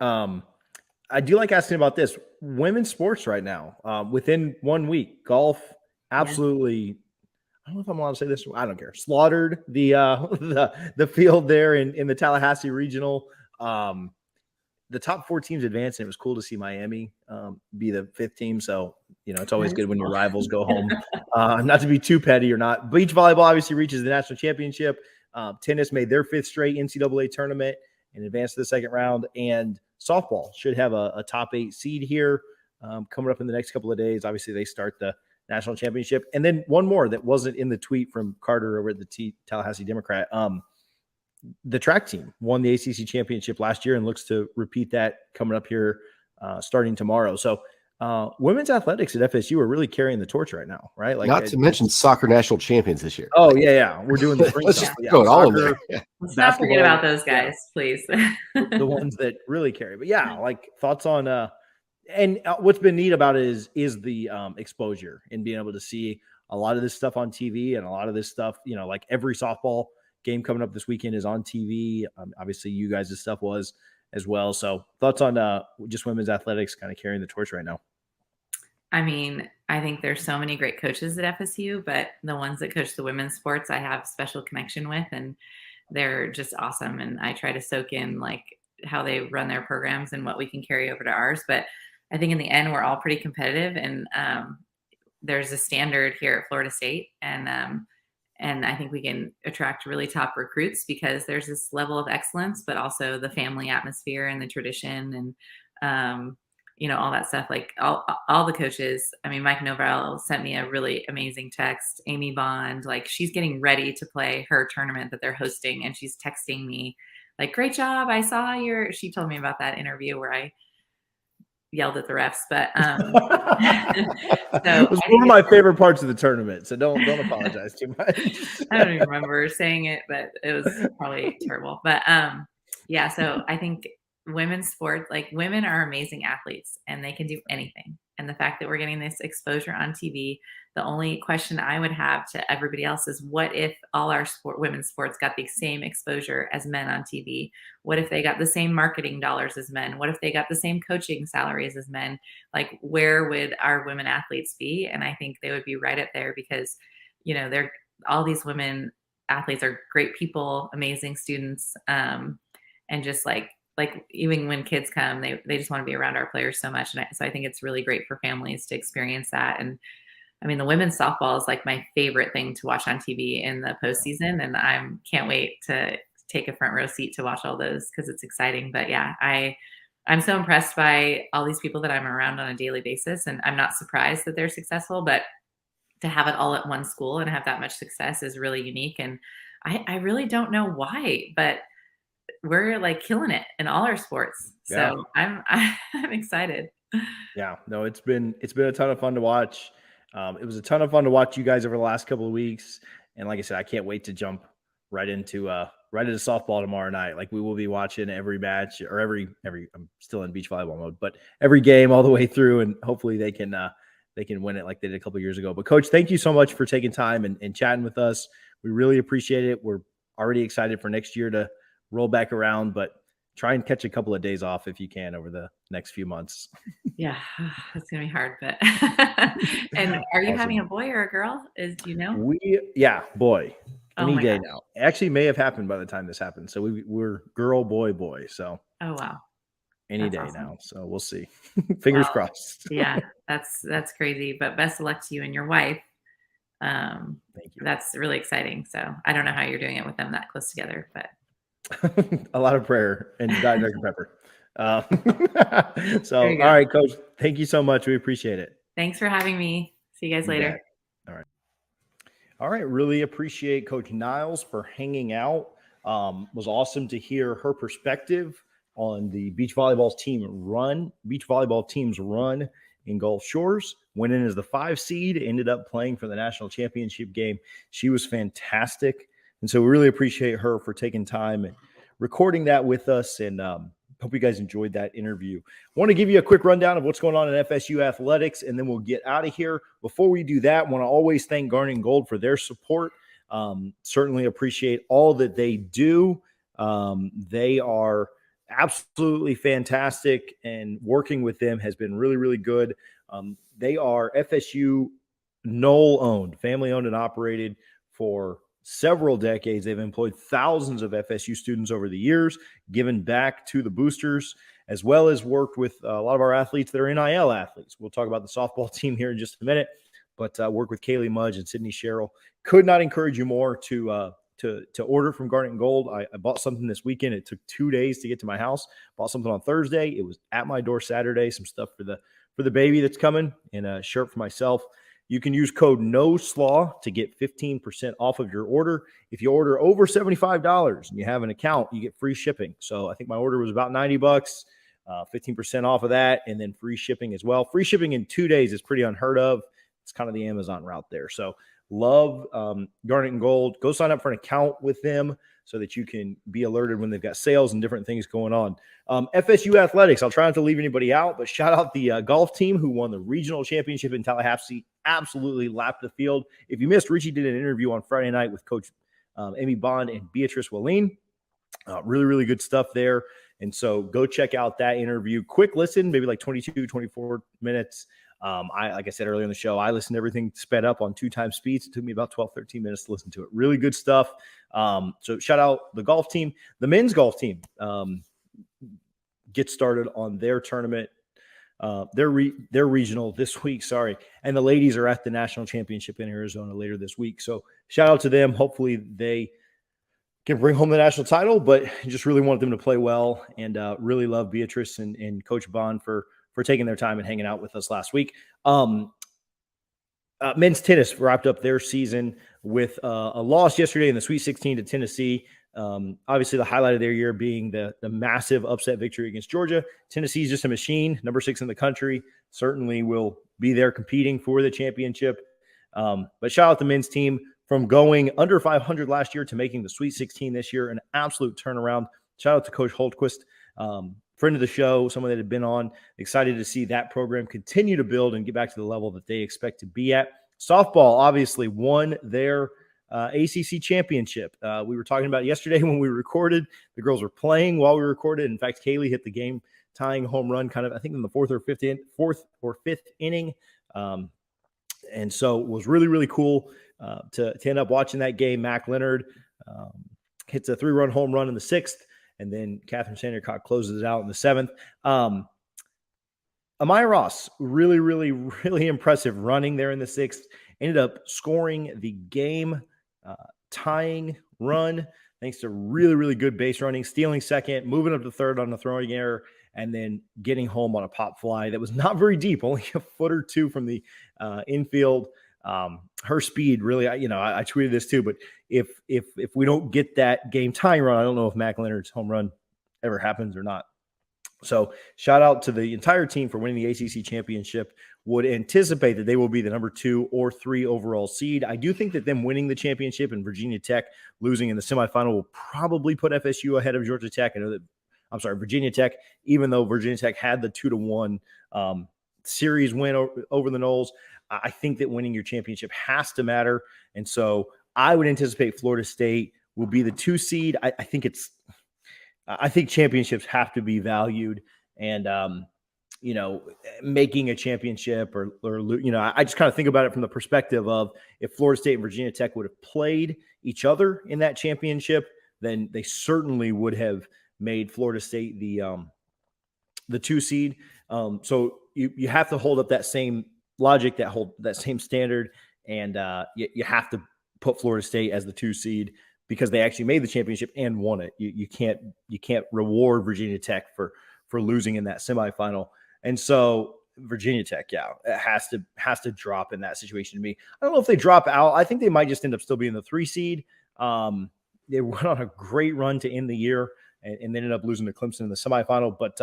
I do like asking about this. Women's sports right now, within 1 week, golf absolutely, I don't know if I'm allowed to say this. I don't care. Slaughtered the the field there in the Tallahassee regional. The top 4 teams advanced, and it was cool to see Miami be the 5th team. So, it's always good when your rivals go home. Not to be too petty or not. Beach volleyball obviously reaches the national championship. Tennis made their 5th straight NCAA tournament and advanced to the 2nd round. And softball should have a top 8 seed here coming up in the next couple of days. Obviously, they start the national championship. And then one more that wasn't in the tweet from Carter over at the Tallahassee Democrat. The track team won the ACC championship last year and looks to repeat that coming up here starting tomorrow. So women's athletics at FSU are really carrying the torch right now, right? Like, not to mention soccer national champions this year. Oh yeah. We're doing the let's just throw it all in there. Yeah. Let's not forget about those guys, please. The ones that really carry. But yeah, like thoughts on and what's been neat about it is the exposure and being able to see a lot of this stuff on TV and a lot of this stuff, like every softball game coming up this weekend is on TV. Obviously, you guys' stuff was as well. So thoughts on just women's athletics kind of carrying the torch right now? I mean, I think there's so many great coaches at FSU, but the ones that coach the women's sports, I have a special connection with, and they're just awesome. And I try to soak in like how they run their programs and what we can carry over to ours. But I think in the end, we're all pretty competitive, and there's a standard here at Florida State, and I think we can attract really top recruits because there's this level of excellence, but also the family atmosphere and the tradition and, all that stuff. Like all the coaches, I mean, Mike Novell sent me a really amazing text. Amy Bond, like she's getting ready to play her tournament that they're hosting. And she's texting me like, great job. I saw she told me about that interview where I yelled at the refs, but so it was one of my favorite parts of the tournament. So don't apologize too much. I don't even remember saying it, but it was probably terrible. But yeah, so I think women's sports, like women are amazing athletes and they can do anything. And the fact that we're getting this exposure on TV, the only question I would have to everybody else is, what if all our women's sports got the same exposure as men on TV? What if they got the same marketing dollars as men? What if they got the same coaching salaries as men? Like, where would our women athletes be? And I think they would be right up there because, they're all these women athletes are great people, amazing students, and just like even when kids come, they just want to be around our players so much. And so I think it's really great for families to experience that. And I mean, the women's softball is like my favorite thing to watch on TV in the postseason. And can't wait to take a front row seat to watch all those because it's exciting. But yeah, I'm so impressed by all these people that I'm around on a daily basis. And I'm not surprised that they're successful, but to have it all at one school and have that much success is really unique. And I really don't know why, but we're like killing it in all our sports. So I'm excited. Yeah, no, it's been a ton of fun to watch. It was a ton of fun to watch you guys over the last couple of weeks. And like I said, I can't wait to jump right into softball tomorrow night. Like we will be watching every match or every I'm still in beach volleyball mode, but every game all the way through, and hopefully they can win it like they did a couple of years ago. But Coach, thank you so much for taking time and chatting with us. We really appreciate it. We're already excited for next year to roll back around, but try and catch a couple of days off if you can over the next few months. Yeah, it's gonna be hard, but and are you having a boy or a girl? Boy. Any day now. It actually may have happened by the time this happened. So we're girl, boy. So wow. Any day now. So we'll see. Fingers crossed. Yeah, that's crazy. But best of luck to you and your wife. Thank you. That's really exciting. So I don't know how you're doing it with them that close together, but a lot of prayer and Diet Dr. Pepper. So, all right, Coach, thank you so much. We appreciate it. Thanks for having me. See you guys later. All right. All right. Really appreciate Coach Niles for hanging out. Was awesome to hear her perspective on the beach volleyball team's run in Gulf Shores. Went in as the 5 seed, ended up playing for the national championship game. She was fantastic. And so we really appreciate her for taking time and recording that with us. And hope you guys enjoyed that interview. I want to give you a quick rundown of what's going on in FSU athletics, and then we'll get out of here. Before we do that, I want to always thank Garnet and Gold for their support. Certainly appreciate all that they do. They are absolutely fantastic, and working with them has been really, really good. They are FSU Knoll owned, family owned and operated for several decades. They've employed thousands of FSU students over the years, given back to the boosters, as well as worked with a lot of our athletes that are NIL athletes. We'll talk about the softball team here in just a minute, but work with Kaylee Mudge and Sydney Sherrill. Could not encourage you more to order from Garnet and Gold. I bought something this weekend. It took 2 days to get to my house. Bought something on Thursday. It was at my door Saturday. Some stuff for the baby that's coming, and a shirt for myself. You can use code No Slaw to get 15% off of your order. If you order over $75 and you have an account, you get free shipping. So I think my order was about $90, 15% off of that, and then free shipping as well. Free shipping in 2 days is pretty unheard of. It's kind of the Amazon route there. So love Garnet and Gold. Go sign up for an account with them so that you can be alerted when they've got sales and different things going on. FSU athletics, I'll try not to leave anybody out, but shout out the golf team who won the regional championship in Tallahassee. Absolutely lapped the field. If you missed, Richie did an interview on Friday night with Coach Amy Bond and Beatrice Walleen. Really, really good stuff there. And so go check out that interview. Quick listen, maybe like 22, 24 minutes. Like I said earlier in the show, I listened to everything sped up on 2 times speeds. It took me about 12, 13 minutes to listen to it. Really good stuff. So shout out the golf team. The men's golf team gets started on their tournament. Their regional this week, and the ladies are at the national championship in Arizona later this week. So shout out to them. Hopefully they can bring home the national title, but just really want them to play well, and really love Beatrice and Coach Bond for taking their time and hanging out with us last week. Men's tennis wrapped up their season with a loss yesterday in the Sweet 16 to Tennessee. Obviously, the highlight of their year being the massive upset victory against Georgia. Tennessee is just a machine, number 6 in the country. Certainly will be there competing for the championship. But shout out the men's team from going under 500 last year to making the Sweet 16 this year. An absolute turnaround. Shout out to Coach Holtquist, friend of the show, someone that had been on. Excited to see that program continue to build and get back to the level that they expect to be at. Softball obviously won their ACC championship. We were talking about yesterday when we recorded. The girls were playing while we recorded. In fact, Kaylee hit the game-tying home run kind of, I think, in the fourth or fifth inning. And so it was really, really cool to end up watching that game. Mac Leonard hits a 3-run home run in the 6th, and then Catherine Sandercock closes it out in the 7th. Amaya Ross, really, really, really impressive running there in the 6th. Ended up scoring the game tying run thanks to really, really good base running, stealing second, moving up to third on the throwing error, and then getting home on a pop fly that was not very deep, only a foot or 2 from the infield. Her speed really, I tweeted this too, but if we don't get that game tying run, I don't know if Mac Leonard's home run ever happens or not. So shout out to the entire team for winning the ACC championship. Would anticipate that they will be the number 2 or 3 overall seed. I do think that them winning the championship and Virginia Tech losing in the semifinal will probably put FSU ahead of Georgia Tech. Virginia Tech, even though Virginia Tech had the 2-1 series win over the Noles. I think that winning your championship has to matter. And so I would anticipate Florida State will be the 2 seed. I think championships have to be valued, and making a championship or I just kind of think about it from the perspective of if Florida State and Virginia Tech would have played each other in that championship, then they certainly would have made Florida State the 2 seed. So you have to hold up that same logic, that same standard, and you have to put Florida State as the 2 seed because they actually made the championship and won it. You can't reward Virginia Tech for losing in that semifinal. And so Virginia Tech, yeah, it has to drop in that situation to me. I don't know if they drop out. I think they might just end up still being the 3 seed. They went on a great run to end the year and they ended up losing to Clemson in the semifinal. But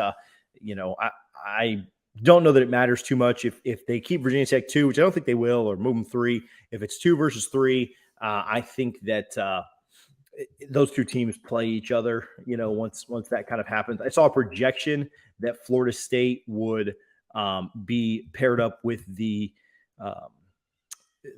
I don't know that it matters too much if they keep Virginia Tech 2, which I don't think they will, or move them 3. If it's 2 versus 3, I think that those two teams play each other. Once that kind of happens, I saw a projection that Florida State would be paired up with the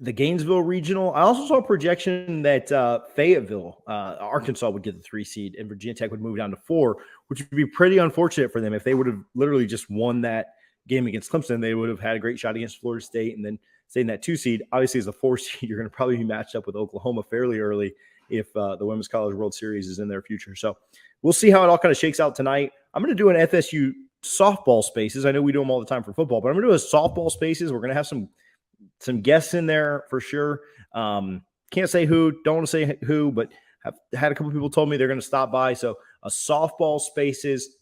Gainesville regional. I also saw a projection that Fayetteville, Arkansas would get the 3 seed and Virginia Tech would move down to 4, which would be pretty unfortunate for them. If they would have literally just won that game against Clemson, they would have had a great shot against Florida State and then stayed in that 2 seed. Obviously, as a 4 seed, you're going to probably be matched up with Oklahoma fairly early if the Women's College World Series is in their future. So we'll see how it all kind of shakes out tonight. I'm going to do an FSU softball spaces. I know we do them all the time for football, but I'm going to do a softball spaces. We're going to have some guests in there for sure. Can't say who, don't want to say who, but have had a couple people told me they're going to stop by. So a softball spaces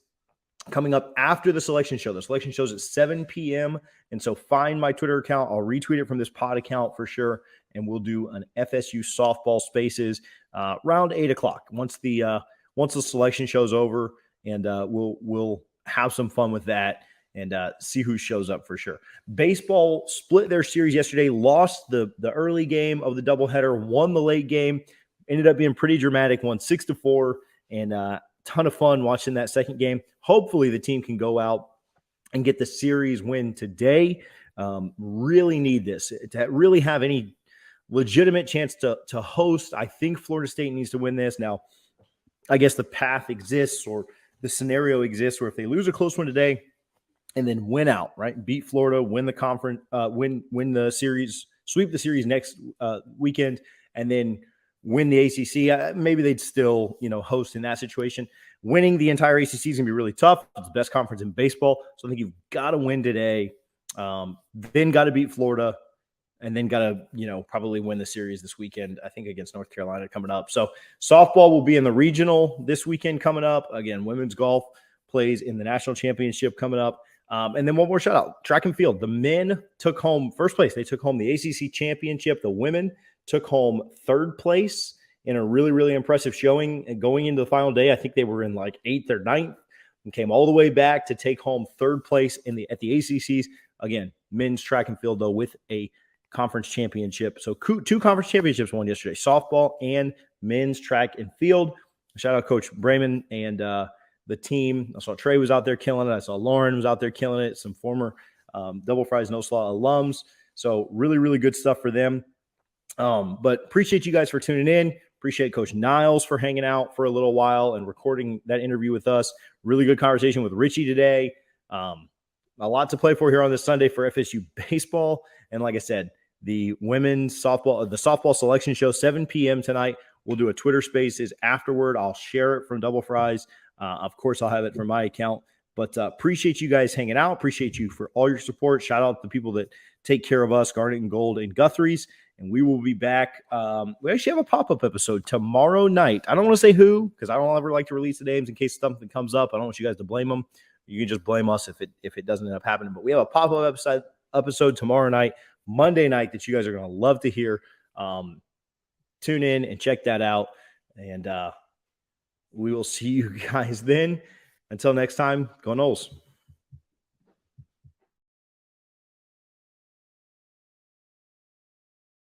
coming up after the selection show. The selection show's at 7 p.m. And so find my Twitter account. I'll retweet it from this pod account for sure. And we'll do an FSU softball spaces around 8 o'clock once the selection show's over. And we'll have some fun with that and see who shows up for sure. Baseball split their series yesterday, lost the early game of the doubleheader, won the late game, ended up being pretty dramatic, won 6-4, and ton of fun watching that second game. Hopefully the team can go out and get the series win today. Really need this to really have any legitimate chance to host. I think Florida State needs to win this. Now, I guess the path exists or the scenario exists where if they lose a close one today and then win out, right? Beat Florida, win the conference, win the series, sweep the series next weekend, and then win the ACC. Maybe they'd still, host in that situation. Winning the entire ACC is going to be really tough. It's the best conference in baseball. So I think you've got to win today, then got to beat Florida, and then got to, probably win the series this weekend, I think against North Carolina coming up. So softball will be in the regional this weekend coming up. Again, women's golf plays in the national championship coming up. And then one more shout out, track and field. The men took home first place. They took home the ACC championship. The women took home third place in a really, really impressive showing. And going into the final day, I think they were in like 8th or 9th and came all the way back to take home third place at the ACCs. Again, men's track and field, though, with a conference championship. So 2 conference championships won yesterday, softball and men's track and field. Shout out Coach Brayman and the team. I saw Trey was out there killing it. I saw Lauren was out there killing it. Some former Double Fries No Slaw alums. So really, really good stuff for them. But appreciate you guys for tuning in. Appreciate Coach Niles for hanging out for a little while and recording that interview with us. Really good conversation with Richie today. A lot to play for here on this Sunday for FSU baseball. And like I said, the women's softball, the softball selection show, 7 p.m. tonight. We'll do a Twitter Spaces afterward. I'll share it from Double Fries. Of course, I'll have it from my account. But appreciate you guys hanging out. Appreciate you for all your support. Shout out to the people that take care of us, Garnet and Gold and Guthrie's. And we will be back. We actually have a pop-up episode tomorrow night. I don't want to say who because I don't ever like to release the names in case something comes up. I don't want you guys to blame them. You can just blame us if it doesn't end up happening. But we have a pop-up episode tomorrow night, Monday night, that you guys are going to love to hear. Tune in and check that out. And we will see you guys then. Until next time, go Noles.